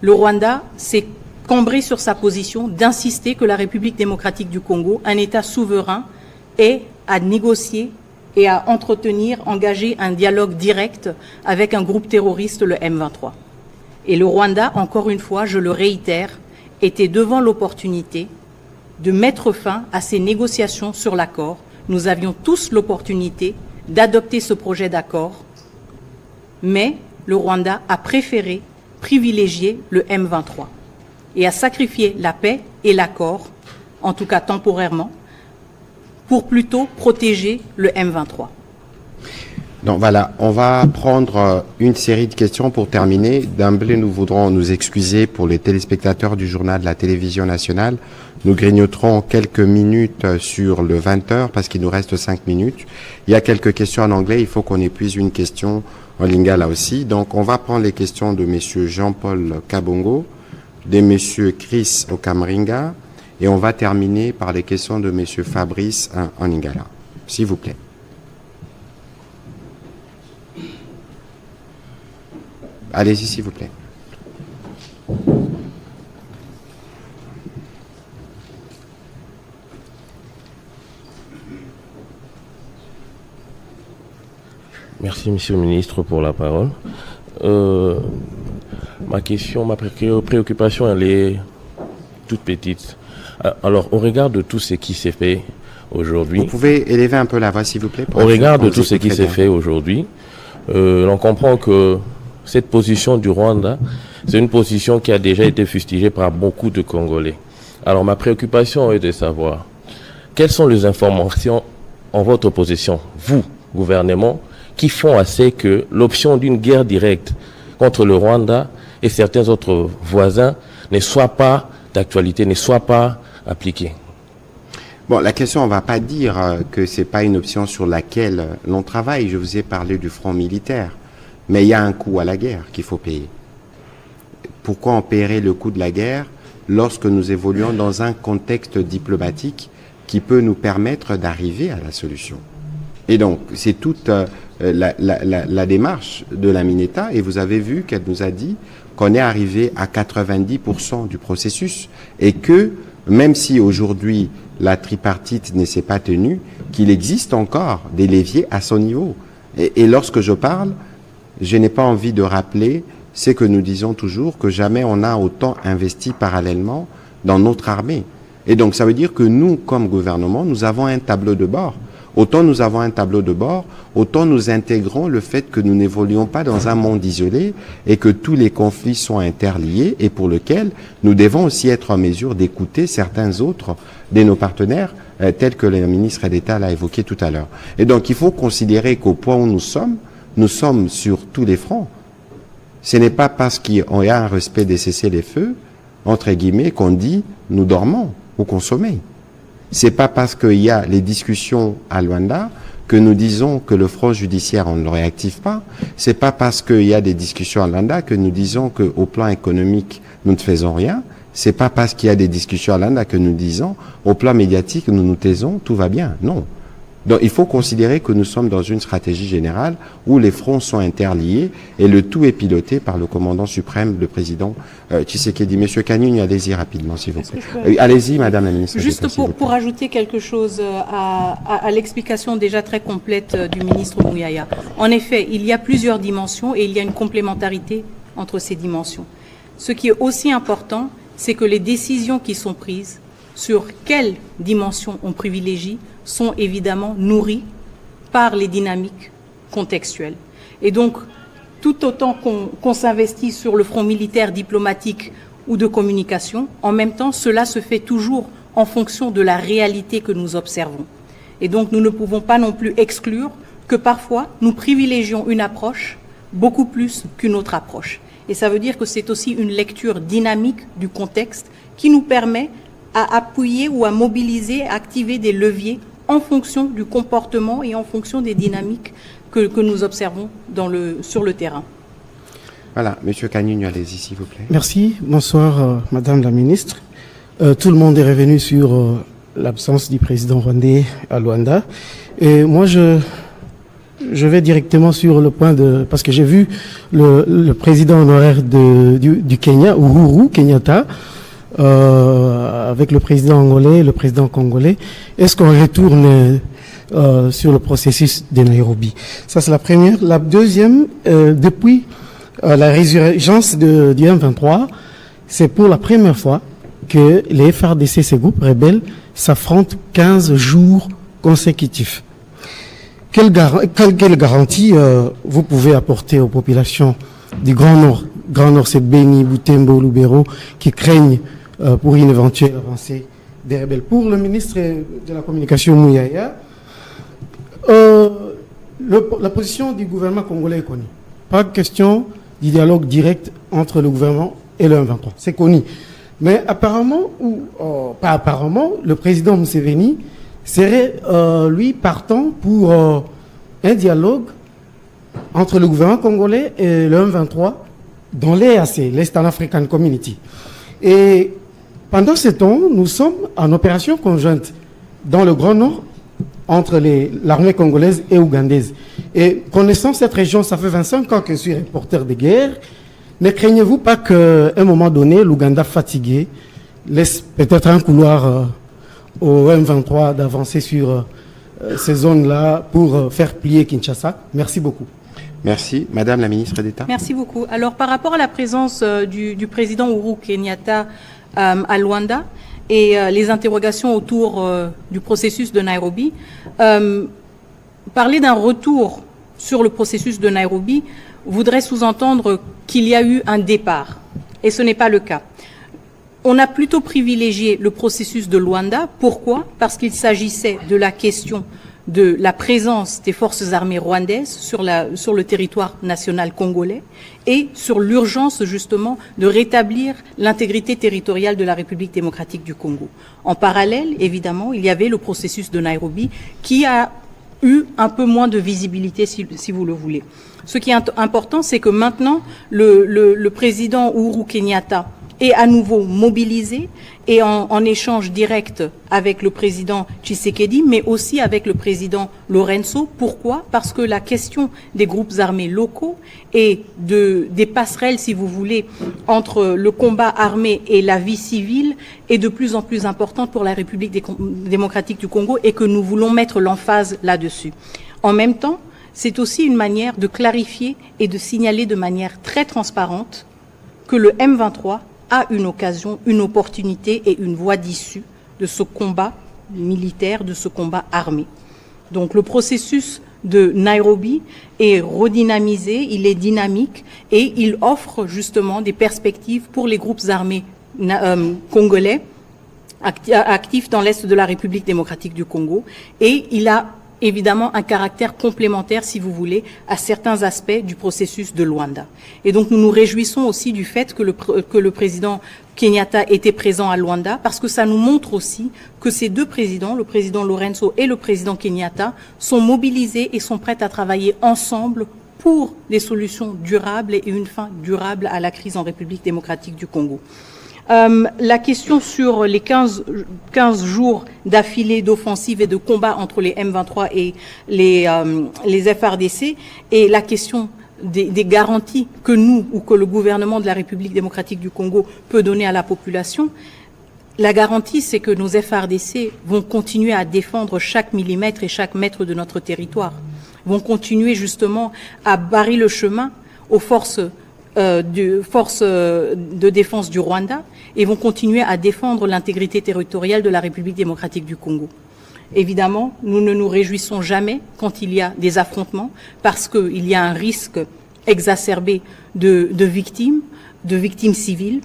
le Rwanda s'est cambré sur sa position d'insister que la République démocratique du Congo, un État souverain, ait à négocier et à engager un dialogue direct avec un groupe terroriste, le M23. Et le Rwanda, encore une fois, je le réitère, était devant l'opportunité de mettre fin à ces négociations sur l'accord. Nous avions tous l'opportunité d'adopter ce projet d'accord, mais le Rwanda a préféré privilégier le M23 et a sacrifié la paix et l'accord, en tout cas temporairement, pour plutôt protéger le M23. Donc voilà, on va prendre une série de questions pour terminer. D'emblée, nous voudrons nous excuser pour les téléspectateurs du journal de la télévision nationale. Nous grignoterons quelques minutes sur le 20h parce qu'il nous reste 5 minutes. Il y a quelques questions en anglais, il faut qu'on épuise une question en lingala aussi. Donc on va prendre les questions de M. Jean-Paul Kabongo, de M. Chris Okamringa et on va terminer par les questions de M. Fabrice Oningala. S'il vous plaît. Allez-y, s'il vous plaît. Merci, Monsieur le Ministre, pour la parole. Ma préoccupation, elle est toute petite. Alors, au regard de tout ce qui s'est fait aujourd'hui... Vous pouvez élever un peu la voix, s'il vous plaît. Au regard de tout ce qui s'est fait aujourd'hui, on comprend que cette position du Rwanda, c'est une position qui a déjà été fustigée par beaucoup de Congolais. Alors, ma préoccupation est de savoir quelles sont les informations en votre possession, vous, gouvernement, qui font assez que l'option d'une guerre directe contre le Rwanda et certains autres voisins ne soit pas d'actualité, ne soit pas appliquée. Bon, la question, on ne va pas dire que ce n'est pas une option sur laquelle l'on travaille. Je vous ai parlé du front militaire. Mais il y a un coût à la guerre qu'il faut payer. Pourquoi on paierait le coût de la guerre lorsque nous évoluons dans un contexte diplomatique qui peut nous permettre d'arriver à la solution? Et donc, c'est toute la démarche de la Mineta, et vous avez vu qu'elle nous a dit qu'on est arrivé à 90% du processus, et que, même si aujourd'hui la tripartite ne s'est pas tenue, qu'il existe encore des leviers à son niveau. Et lorsque je parle, je n'ai pas envie de rappeler ce que nous disons toujours, que jamais on a autant investi parallèlement dans notre armée. Et donc, ça veut dire que nous, comme gouvernement, nous avons un tableau de bord. Autant nous avons un tableau de bord, autant nous intégrons le fait que nous n'évoluons pas dans un monde isolé et que tous les conflits sont interliés et pour lequel nous devons aussi être en mesure d'écouter certains autres de nos partenaires, tels que le ministre d'État l'a évoqué tout à l'heure. Et donc, il faut considérer qu'au point où nous sommes sur tous les fronts. Ce n'est pas parce qu'il y a un respect des cessez-les-feux, entre guillemets, qu'on dit nous dormons ou qu'on sommeille. C'est pas parce qu'il y a les discussions à Luanda que nous disons que le front judiciaire, on ne le réactive pas. C'est pas parce qu'il y a des discussions à Luanda que nous disons qu'au plan économique, nous ne faisons rien. C'est pas parce qu'il y a des discussions à Luanda que nous disons au plan médiatique, nous nous taisons, tout va bien. Non. Donc, il faut considérer que nous sommes dans une stratégie générale où les fronts sont interliés et le tout est piloté par le commandant suprême, le président Tshisekedi. Monsieur Kanyuni, allez-y rapidement, s'il vous plaît. Allez-y, Madame la ministre. Juste pour ajouter quelque chose à l'explication déjà très complète du ministre Mouyaya. En effet, il y a plusieurs dimensions et il y a une complémentarité entre ces dimensions. Ce qui est aussi important, c'est que les décisions qui sont prises sur quelle dimension on privilégie sont évidemment nourris par les dynamiques contextuelles. Et donc, tout autant qu'on s'investit sur le front militaire, diplomatique ou de communication, en même temps, cela se fait toujours en fonction de la réalité que nous observons. Et donc, nous ne pouvons pas non plus exclure que parfois, nous privilégions une approche beaucoup plus qu'une autre approche. Et ça veut dire que c'est aussi une lecture dynamique du contexte qui nous permet à appuyer ou à mobiliser, à activer des leviers en fonction du comportement et en fonction des dynamiques que nous observons sur le terrain. Voilà, Monsieur Kanyuni, allez-y, s'il vous plaît. Merci. Bonsoir, Madame la Ministre. Tout le monde est revenu sur l'absence du président rwandais à Luanda. Et moi, je vais directement sur le point parce que j'ai vu le président honoraire du Kenya, Uhuru Kenyatta, avec le président angolais et le président congolais. Est-ce qu'on retourne sur le processus de Nairobi? Ça, c'est la première. La deuxième, depuis la résurgence du M23, c'est pour la première fois que les FARDC, ces groupes rebelles, s'affrontent 15 jours consécutifs. Quelle garantie vous pouvez apporter aux populations du Grand Nord? Grand Nord, c'est Beni, Butembo, Lubero, qui craignent pour une éventuelle avancée des rebelles. Pour le ministre de la Communication, Mouyaya, la position du gouvernement congolais est connue. Pas de question du dialogue direct entre le gouvernement et le M23. C'est connu. Mais apparemment, ou pas apparemment, le président Museveni serait, lui, partant pour un dialogue entre le gouvernement congolais et le M23 dans l'EAC, l'Eastern African Community. Et Pendant ce temps, nous sommes en opération conjointe dans le Grand Nord entre l'armée congolaise et ougandaise. Et connaissant cette région, ça fait 25 ans que je suis reporter de guerre. Ne craignez-vous pas qu'à un moment donné, l'Ouganda fatigué laisse peut-être un couloir au M23 d'avancer sur ces zones-là pour faire plier Kinshasa? Merci beaucoup. Merci. Madame la ministre d'État. Merci beaucoup. Alors, par rapport à la présence du président Uhuru Kenyatta à Luanda et les interrogations autour du processus de Nairobi, parler d'un retour sur le processus de Nairobi voudrait sous-entendre qu'il y a eu un départ. Et ce n'est pas le cas. On a plutôt privilégié le processus de Luanda. Pourquoi? Parce qu'il s'agissait de la question de la présence des forces armées rwandaises sur le territoire national congolais et sur l'urgence justement de rétablir l'intégrité territoriale de la République démocratique du Congo. En parallèle, évidemment, il y avait le processus de Nairobi qui a eu un peu moins de visibilité, si vous le voulez. Ce qui est important, c'est que maintenant, le président Uhuru Kenyatta est à nouveau mobilisé et en échange direct avec le président Tshisekedi, mais aussi avec le président Lorenzo. Pourquoi? Parce que la question des groupes armés locaux et des passerelles, si vous voulez, entre le combat armé et la vie civile est de plus en plus importante pour la République démocratique du Congo et que nous voulons mettre l'emphase là-dessus. En même temps, c'est aussi une manière de clarifier et de signaler de manière très transparente que le M23 a une occasion, une opportunité et une voie d'issue de ce combat militaire, de ce combat armé. Donc le processus de Nairobi est redynamisé, il est dynamique et il offre justement des perspectives pour les groupes armés congolais actifs dans l'Est de la République démocratique du Congo et il a évidemment un caractère complémentaire, si vous voulez, à certains aspects du processus de Luanda. Et donc nous nous réjouissons aussi du fait que le président Kenyatta était présent à Luanda, parce que ça nous montre aussi que ces deux présidents, le président Lorenzo et le président Kenyatta, sont mobilisés et sont prêts à travailler ensemble pour des solutions durables et une fin durable à la crise en République démocratique du Congo. La question sur les 15 jours d'affilée d'offensive et de combat entre les M23 et les FARDC et la question des garanties que nous ou que le gouvernement de la République démocratique du Congo peut donner à la population. La garantie, c'est que nos FARDC vont continuer à défendre chaque millimètre et chaque mètre de notre territoire, vont continuer justement à barrer le chemin aux forces de défense du Rwanda et vont continuer à défendre l'intégrité territoriale de la République démocratique du Congo. Évidemment, nous ne nous réjouissons jamais quand il y a des affrontements parce qu'il y a un risque exacerbé de victimes civiles.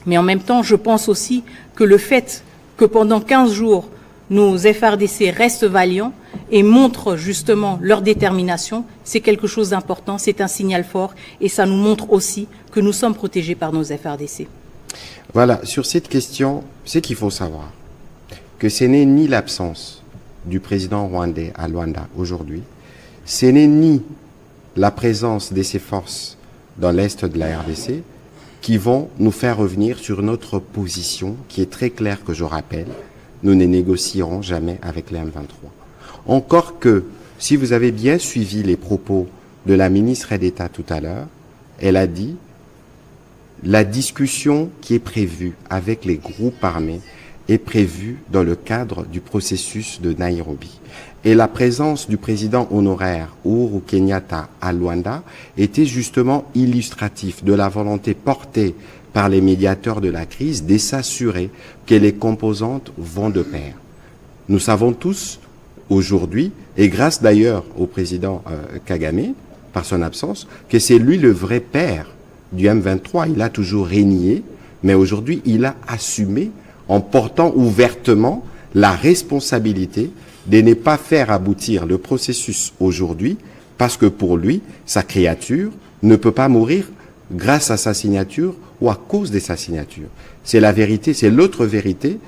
Mais en même temps, je pense aussi que le fait que pendant 15 jours, nos FARDC restent valiants et montrent justement leur détermination, c'est quelque chose d'important, c'est un signal fort et ça nous montre aussi que nous sommes protégés par nos FARDC. Voilà, sur cette question, c'est qu'il faut savoir que ce n'est ni l'absence du président rwandais à Luanda aujourd'hui, ce n'est ni la présence de ces forces dans l'est de la RDC qui vont nous faire revenir sur notre position qui est très claire que je rappelle, nous ne négocierons jamais avec les M23. Encore que, si vous avez bien suivi les propos de la ministre d'État tout à l'heure, elle a dit la discussion qui est prévue avec les groupes armés est prévue dans le cadre du processus de Nairobi. Et la présence du président honoraire Uhuru Kenyatta à Luanda était justement illustratif de la volonté portée par les médiateurs de la crise de s'assurer que les composantes vont de pair. Nous savons tous aujourd'hui, et grâce d'ailleurs au président Kagame, par son absence, que c'est lui le vrai père du M23. Il a toujours régné, mais aujourd'hui il a assumé en portant ouvertement la responsabilité de ne pas faire aboutir le processus aujourd'hui, parce que pour lui, sa créature ne peut pas mourir grâce à sa signature ou à cause de sa signature. C'est la vérité, c'est l'autre vérité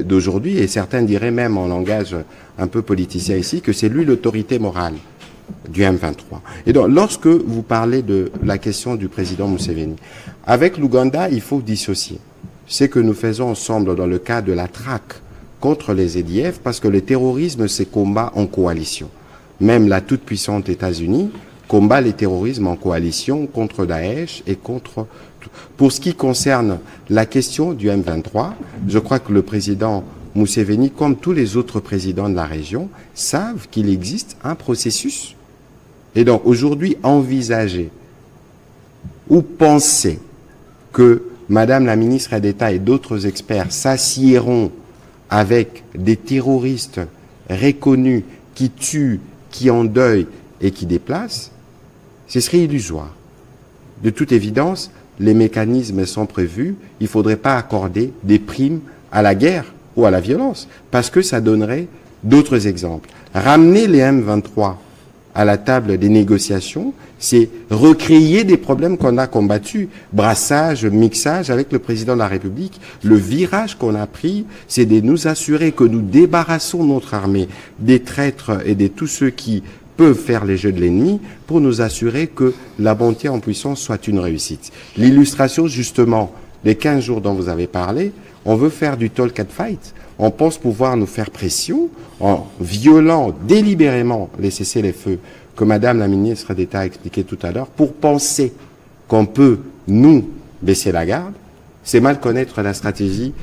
d'aujourd'hui, et certains diraient même en langage un peu politicien ici, que c'est lui l'autorité morale du M23. Et donc, lorsque vous parlez de la question du président Museveni, avec l'Ouganda, il faut dissocier. ce que nous faisons ensemble dans le cadre de la traque contre les EDF, parce que le terrorisme, c'est combat en coalition. Même la toute-puissante États-Unis combat les terrorismes en coalition contre Daesh et contre... Pour ce qui concerne la question du M23, je crois que le président Museveni, comme tous les autres présidents de la région, savent qu'il existe un processus. Et donc, aujourd'hui, envisager ou penser que Madame la ministre d'État et d'autres experts s'assieront avec des terroristes reconnus qui tuent, qui endeuillent et qui déplacent, ce serait illusoire. De toute évidence, les mécanismes sont prévus. Il ne faudrait pas accorder des primes à la guerre ou à la violence, parce que ça donnerait d'autres exemples. Ramener les M23 à la table des négociations, c'est recréer des problèmes qu'on a combattus. Brassage, mixage avec le président de la République. Le virage qu'on a pris, c'est de nous assurer que nous débarrassons notre armée des traîtres et de tous ceux qui peuvent faire les jeux de l'ennemi pour nous assurer que la montée en puissance soit une réussite. L'illustration, justement, des 15 jours dont vous avez parlé, on veut faire du talk and fight. On pense pouvoir nous faire pression en violant délibérément les cessez-les-feux que Madame la ministre d'État a expliqué tout à l'heure, pour penser qu'on peut, nous, baisser la garde. C'est mal connaître la stratégie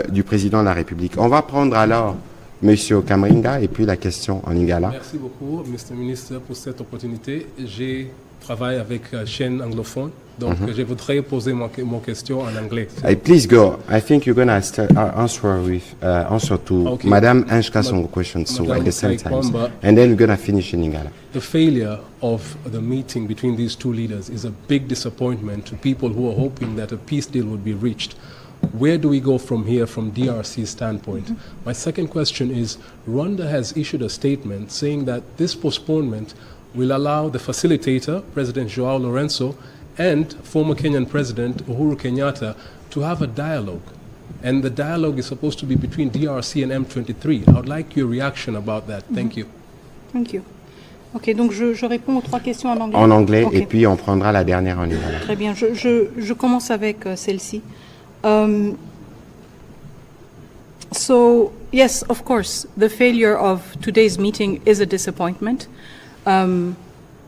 du président de la République. On va prendre alors Monsieur Kamringa et puis la question en lingala. Merci beaucoup, Mr. Ministre, pour cette opportunité. Je travaille avec chaîne anglophone, donc je voudrais poser mon question en anglais. Please go. I think you're going to answer to Madame Anshka Songo question so at the same time, and then we're going to finish in Lingala. The failure of the meeting between these two leaders is a big disappointment to people who are hoping that a peace deal would be reached. Where do we go from here from DRC's standpoint? My second question is, Rwanda has issued a statement saying that this postponement will allow the facilitator, President Joao Lorenzo, and former Kenyan President Uhuru Kenyatta to have a dialogue. And the dialogue is supposed to be between DRC and M23. I would like your reaction about that. Thank you. Thank you. Ok, donc je réponds aux trois questions en anglais. En anglais, Okay. et puis on prendra la dernière en lingala. Très bien, je commence avec celle-ci. So, yes, of course, the failure of today's meeting is a disappointment.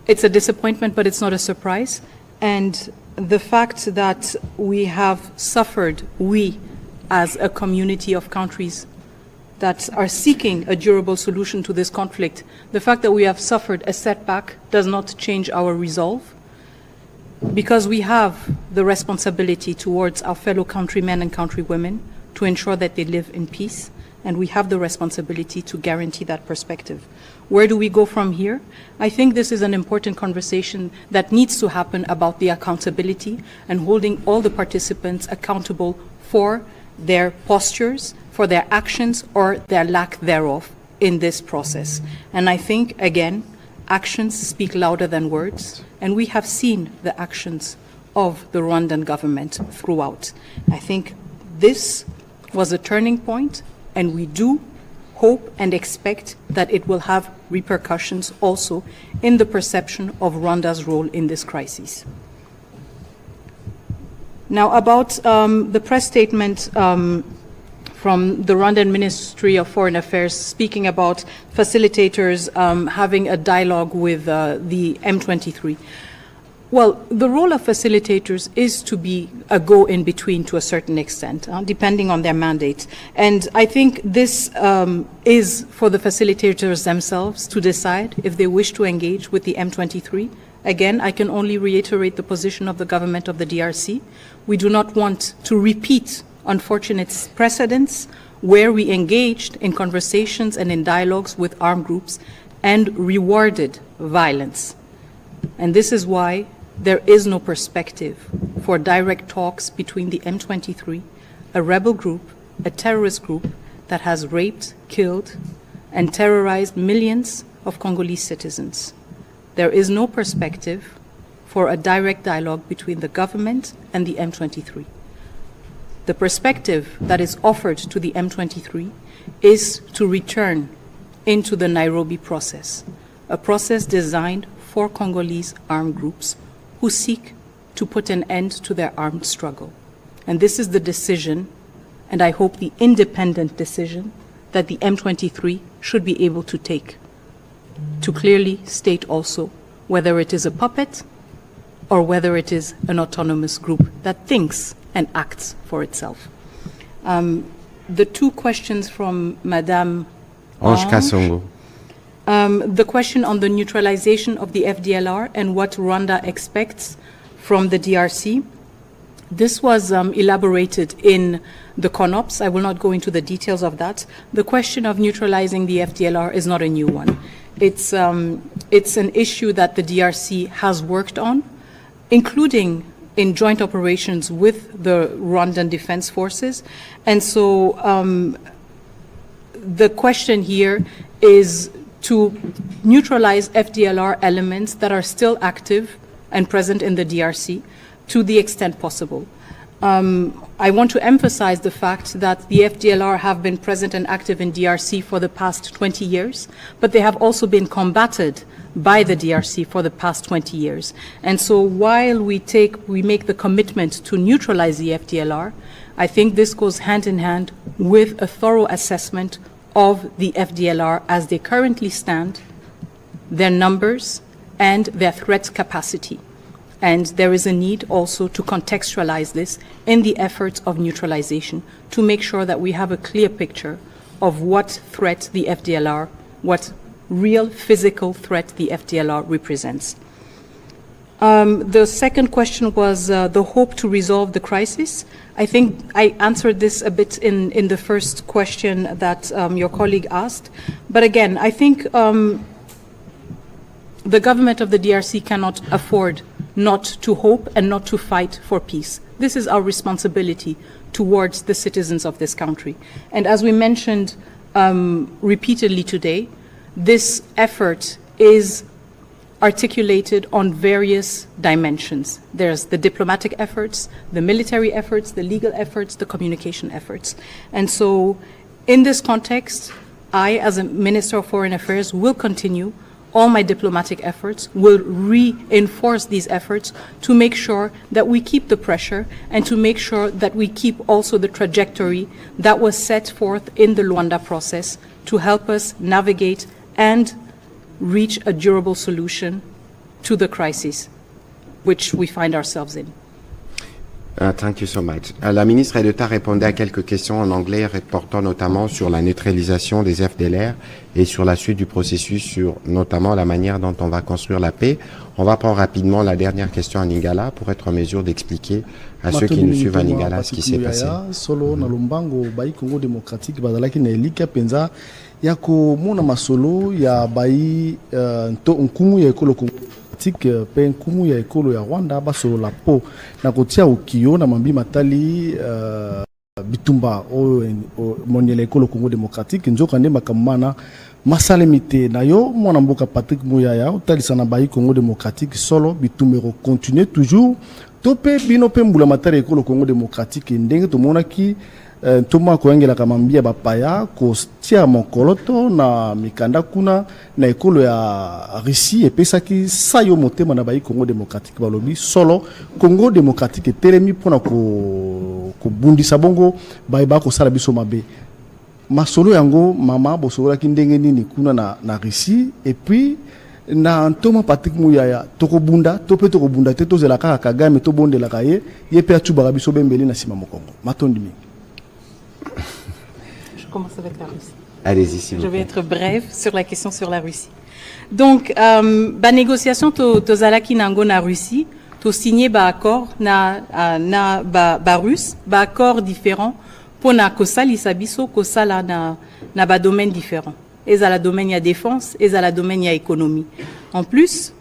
It's a disappointment, but it's not a surprise. And the fact that we have suffered, we as a community of countries that are seeking a durable solution to this conflict, the fact that we have suffered a setback does not change our resolve, because we have the responsibility towards our fellow countrymen and countrywomen to ensure that they live in peace, and we have the responsibility to guarantee that perspective. Where do we go from here? I think this is an important conversation that needs to happen about the accountability and holding all the participants accountable for their postures, for their actions, or their lack thereof in this process. And I think, again, actions speak louder than words, and we have seen the actions of the Rwandan government throughout. I think this was a turning point, and we do hope and expect that it will have repercussions also in the perception of Rwanda's role in this crisis. Now, about the press statement from the Rwandan Ministry of Foreign Affairs speaking about facilitators having a dialogue with the M23. Well, the role of facilitators is to be a go-in-between to a certain extent, depending on their mandate. And I think this is for the facilitators themselves to decide if they wish to engage with the M23. Again, I can only reiterate the position of the government of the DRC. We do not want to repeat unfortunate precedents where we engaged in conversations and in dialogues with armed groups and rewarded violence. And this is why there is no perspective for direct talks between the M23, a rebel group, a terrorist group that has raped, killed, and terrorized millions of Congolese citizens. There is no perspective for a direct dialogue between the government and the M23. The perspective that is offered to the M23 is to return into the Nairobi process, a process designed for Congolese armed groups who seek to put an end to their armed struggle. And this is the decision, and I hope the independent decision, that the M23 should be able to take, to clearly state also whether it is a puppet or whether it is an autonomous group that thinks and acts for itself. The two questions from Madame Ange Kasongo. The question on the neutralization of the FDLR and what Rwanda expects from the DRC. This was elaborated in the CONOPS. I will not go into the details of that. The question of neutralizing the FDLR is not a new one. It's an issue that the DRC has worked on, including in joint operations with the Rwandan Defense Forces. And so the question here is to neutralize FDLR elements that are still active and present in the DRC to the extent possible. I want to emphasize the fact that the FDLR have been present and active in DRC for the past 20 years, but they have also been combated by the DRC for the past 20 years. And so while we make the commitment to neutralize the FDLR, I think this goes hand in hand with a thorough assessment of the FDLR as they currently stand, their numbers, and their threat capacity. And there is a need also to contextualize this in the efforts of neutralization to make sure that we have a clear picture of what threat the FDLR, what real physical threat the FDLR represents. The second question was the hope to resolve the crisis. I think I answered this a bit in the first question that your colleague asked. But again, I think the government of the DRC cannot afford not to hope and not to fight for peace. This is our responsibility towards the citizens of this country. And as we mentioned repeatedly today, this effort is articulated on various dimensions. There's the diplomatic efforts, the military efforts, the legal efforts, the communication efforts. And so in this context, I, as a Minister of Foreign Affairs, will continue all my diplomatic efforts, will reinforce these efforts to make sure that we keep the pressure and to make sure that we keep also the trajectory that was set forth in the Luanda process to help us navigate and reach a durable solution to the crisis which we find ourselves in. Thank you so much. La ministre d'État répondait à quelques questions en anglais portant notamment sur la neutralisation des FDLR et sur la suite du processus, sur notamment la manière dont on va construire la paix. On va prendre rapidement la dernière question en Lingala pour être en mesure d'expliquer à ceux qui nous suivent en Lingala ce qui s'est passé. Solo na Lumbango bai Congo démocratique bazalaki na elika penza ya ko mona masolo ya bai nkumu ya ekolo Congo pe nkumu ya ekolo ya Rwanda basolo la po na kotia ukio na mambi matali bitumba o moniele ekolo Congo démocratique nzoka nde makamana masalemite na yo mwana mboka Patrick Muyaya otalisa na bai Congo démocratique solo bitumero continuer toujours tope bino pe mbula matali ekolo Congo démocratique ndenge to monaki toma koengela kamambia bapaya ko tia mokoloto na mikanda kuna na ekolo ya Russie epesaki sayo motema na bai Congo démocratique balobi solo Congo démocratique telemi pona ko bundisa bongo bai ba ko sala biso mabe masolo yango mama bosola ki ndenge nini kuna na Russie et puis na ntoma Patrick Muyaya tokobunda tope tokobunda te tozela kaka Kagame to bondela kaye yepe atubaka biso bembeli na sima mokongo matondimi. Je commence avec la Russie. Allez-y, s'il vous plaît. Je vais être brève sur la question sur la Russie. Donc, ba négociation to zalaki nango na Russie, to signé ba accord na ba russe, ba accord différent pour na kosali sabiso kosala na ba domaine différent. Et à la domaine ya défense, et à la domaine ya économie. En plus,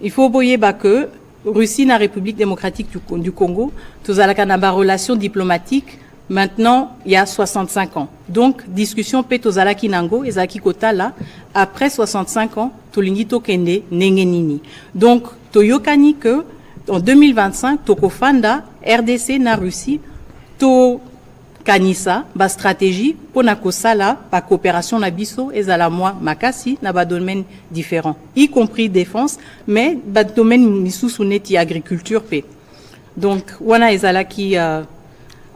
il faut boyer ba que Russie na République démocratique du Congo, to zalaka na ba relation diplomatique. Maintenant, il y a 65 ans. Donc, discussion Petozalaki Nango et Zaki Kota là, après 65 ans, Tolingito Kende, Nengenini. Donc, Toyokani que, en 2025, Tokofanda, RDC, na Russie, To Kanisa, ba stratégie, pour na Kosala, ba coopération na biso, et Zalamoa, Makasi, na ba domaine différent. Y compris défense, mais ba domaine Missou Souneti agriculture P. Donc, Wana Ezalaki,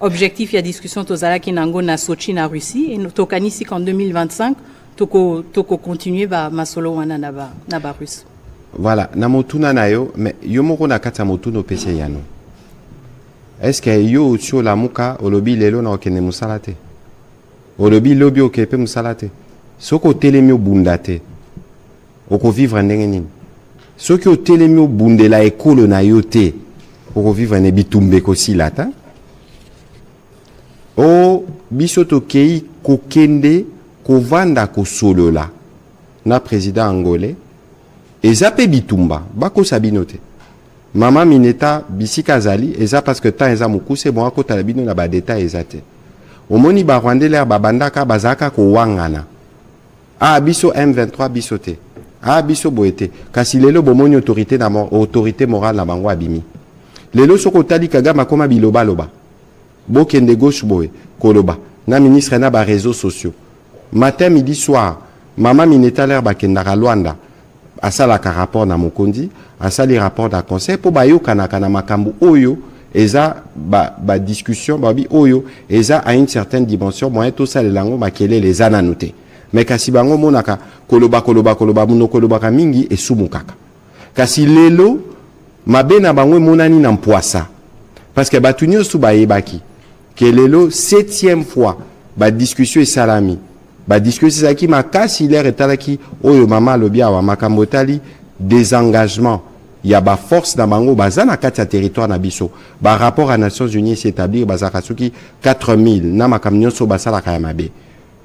objectif il y a discussion tozala ki nango na Sochi na Russie et tokanisi qu'en 2025 toko continuer ba masolo wana na ba russe. Voilà, na motuna na yo, mais yo moko na kata motuno pese yano. Est-ce que yo sur la muka olobi lelo na okene musalate? Olobi lobi okepe musalate. Soko telemi obundate. Oko vivre ndenge nini? Soki o telemi obundela ekolo na yo te, oko vivre ne bitumbe ko silata. O biso to kei kokende kovanda ko solola na président angolais. Eza pe bitumba, bako sabinote. Mama Mineta bisika zali, eza parce que temps eza mukuse bon akota la bino na ba deta ezate. Omoni ba Rwandais l'air babandaka bazaka ko wangana. Ah biso M23 bisote. Ah biso boete. Kasi lelo bomoni autorité morale na bango abimi. Lelo soko tali kagama koma biloba loba. Bokende gauche boye koloba. Na ministre na ba réseaux sociaux. Matin, midi, soir, Mama Mineta l'air bakendaka Luanda. Asalaka rapport na Mokondi, asali rapport na conseil pour bayo kanaka na makambu oyo eza ba discussion babi oyo eza à une certaine dimension moyen tout ça les lango makele les ananoté mais kasi bango monaka koloba muno koloba ka mingi et sumukaka kasi lelo mabena bango monani na mpoasa parce que batunyo su bayebaki que lelo 7e fois ba discussion et salami ba discussion ça qui makasi l'air etalaki oyo mama lobia wa makambotali désengagement ya ba force na bango bazana kati ya territoire na biso ba rapport à Nations Unies s'établir bazaka soki 4000 na makamnyo so basala kaya mabe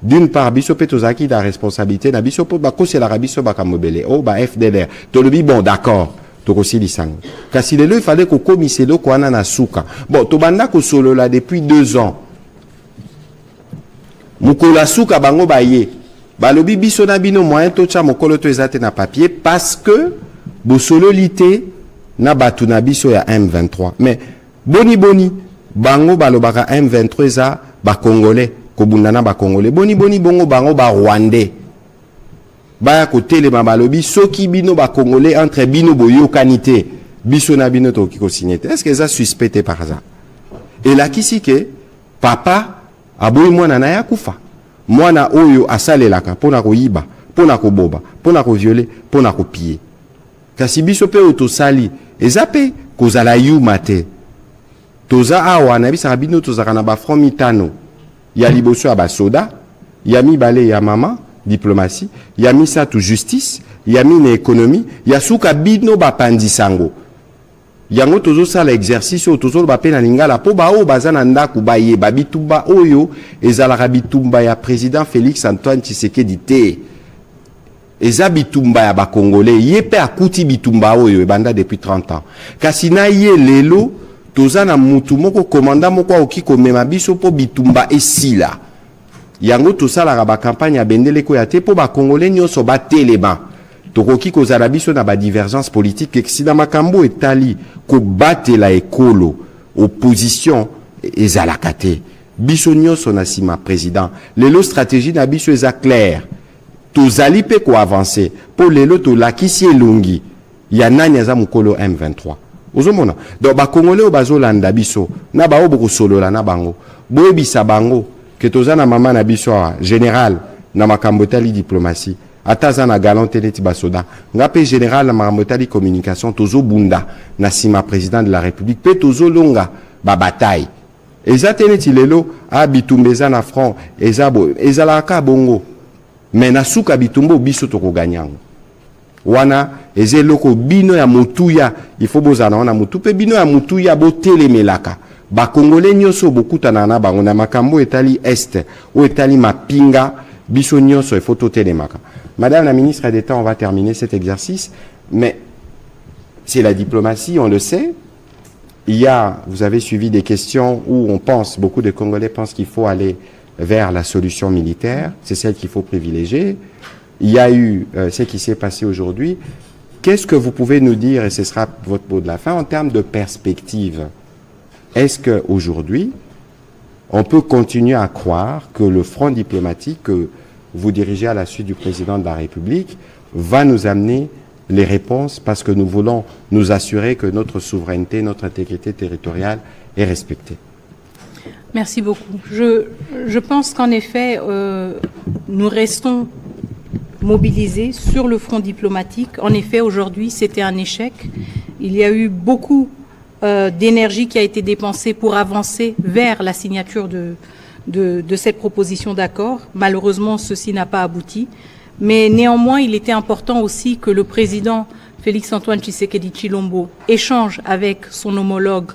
d'une part biso petozaki da responsabilité na biso po ba kosela biso bakamobele o ba FDLR to lobi bon d'accord to kosili sango kasi lelo il fallait ko komiselo ko ana na suka bon to banda ko solo là depuis 2 ans. Mukola suka bango baye balobi biso na bino moyen to cha mokolo to ezate na papier parce que bosololité na batu na biso ya M23 mais boni bango balobaka M23 za ba congolais ko bundana ba congolais boni bongo bango ba rwandais ba ko telema balobi soki bino ba congolais entre bino boyo kanité biso na bino to ki ko signer est-ce que ça suspecté par ça et là kisi ke papa aboyi mwana na ya kufa mwana oyo asalelaka pona ko yiba pona ko boba pona ko violer pona ko piller kasi biso pe otosali ezape kozala yuma te toza awa na bisa bino tozaka na ba front mitano ya liboso ya basoda ya mibale ya mama diplomatie ya misatu justice ya mine économie ya suka bino bapandisango yango tozo sala exercice tozo ba pena lingala po ba o bazana ndaku baye babitumba oyo ezalaka bitumba ya président Félix Antoine Tshisekedi te eza bitumba ya ba congolais yepe akuti bitumba oyo ebanda depuis 30 ans kasi na ye lelo toza na mutu moko commandant moko oki komema biso po bitumba esila yango tosala ba campagne ya bendele ko ya te po ba congolais nyonso ba telema tokoki kozala biso na ba divergence politique eksida makambo etali ko batela ekolo opposition ezalaka te biso nyonso na sima président lelo stratégie na biso eza claire tozali pe ko avancer po lelo to lakisi elongi ya nani aza mukolo M23 ozomona donc ba congolais o bazolanda biso na ba oboko solola na bango boyebisa bango ke toza na mama na biso général na makambo etali diplomatie ataza na galante neti basoda ngape général na maramotali communication tozo bunda na sima président de la république pe tozo longa ba bataille eza teneti lelo a bitumbeza na front ezabo ezalaka bongo mais na suka bitumbo biso toko ganyango wana ezeloko bino ya mutuya il faut bozana wana mutu pe bino ya mutuya botelemelaka ba congolais nyonso bokutana na bango na makambo etali est ou etali mapinga biso nyonso il faut totelemaka. Madame la ministre d'État, on va terminer cet exercice, mais c'est la diplomatie, on le sait. Vous avez suivi des questions où on pense, beaucoup de Congolais pensent qu'il faut aller vers la solution militaire, c'est celle qu'il faut privilégier. Il y a eu ce qui s'est passé aujourd'hui. Qu'est-ce que vous pouvez nous dire, et ce sera votre mot de la fin, en termes de perspective? Est-ce qu'aujourd'hui, on peut continuer à croire que le front diplomatique que vous dirigez à la suite du président de la République va nous amener les réponses parce que nous voulons nous assurer que notre souveraineté, notre intégrité territoriale est respectée? Merci beaucoup. Je pense qu'en effet, nous restons mobilisés sur le front diplomatique. En effet, aujourd'hui, c'était un échec. Il y a eu beaucoup d'énergie qui a été dépensée pour avancer vers la signature de cette proposition d'accord. Malheureusement, ceci n'a pas abouti. Mais néanmoins, il était important aussi que le président Félix-Antoine Tshisekedi Tshilombo échange avec son homologue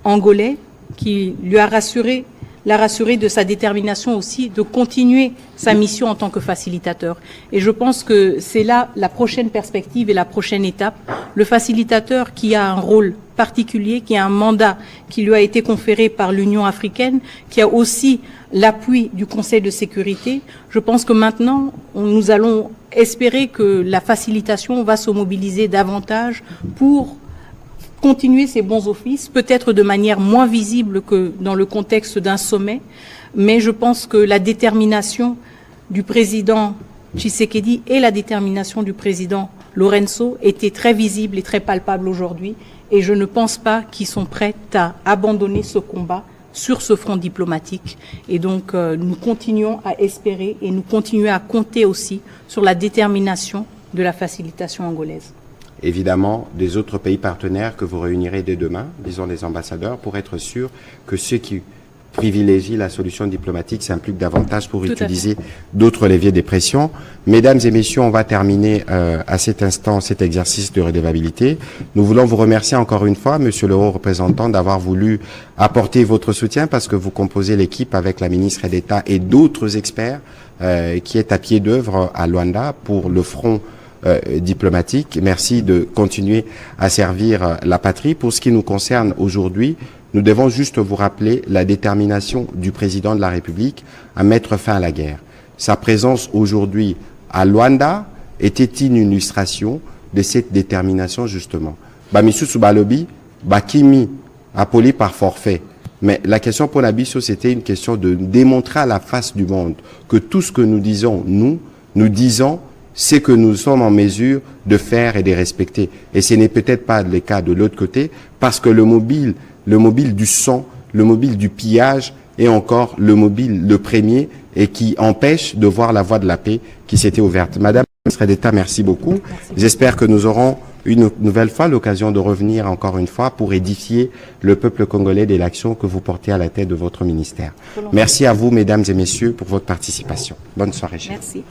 angolais, qui l'a rassuré de sa détermination aussi de continuer sa mission en tant que facilitateur. Et je pense que c'est là la prochaine perspective et la prochaine étape. Le facilitateur qui a un rôle particulier, qui a un mandat qui lui a été conféré par l'Union africaine, qui a aussi l'appui du Conseil de sécurité. Je pense que maintenant, nous allons espérer que la facilitation va se mobiliser davantage pour continuer ses bons offices, peut-être de manière moins visible que dans le contexte d'un sommet, mais je pense que la détermination du président Tshisekedi et la détermination du président Lorenzo étaient très visibles et très palpables aujourd'hui, et je ne pense pas qu'ils sont prêts à abandonner ce combat sur ce front diplomatique. Et donc, nous continuons à espérer et nous continuons à compter aussi sur la détermination de la facilitation angolaise. Évidemment, des autres pays partenaires que vous réunirez dès demain, disons les ambassadeurs, pour être sûr que ceux qui privilégient la solution diplomatique s'impliquent davantage pour utiliser d'autres leviers de pression. Mesdames et messieurs, on va terminer à cet instant cet exercice de redevabilité. Nous voulons vous remercier encore une fois, Monsieur le Haut Représentant, d'avoir voulu apporter votre soutien parce que vous composez l'équipe avec la ministre d'État et d'autres experts qui est à pied d'œuvre à Luanda pour le front diplomatique. Merci de continuer à servir la patrie. Pour ce qui nous concerne aujourd'hui, nous devons juste vous rappeler la détermination du président de la République à mettre fin à la guerre. Sa présence aujourd'hui à Luanda était une illustration de cette détermination justement. Bamisusu Balobi, Bakimi, appelé par forfait. Mais la question pour Nabiso, c'était une question de démontrer à la face du monde que tout ce que nous disons, nous disons c'est que nous sommes en mesure de faire et de respecter. Et ce n'est peut-être pas le cas de l'autre côté, parce que le mobile du sang, le mobile du pillage est encore le mobile le premier et qui empêche de voir la voie de la paix qui s'était ouverte. Madame la ministre d'État, merci beaucoup. J'espère que nous aurons une nouvelle fois l'occasion de revenir encore une fois pour édifier le peuple congolais de l'action que vous portez à la tête de votre ministère. Merci à vous, mesdames et messieurs, pour votre participation. Bonne soirée. Merci.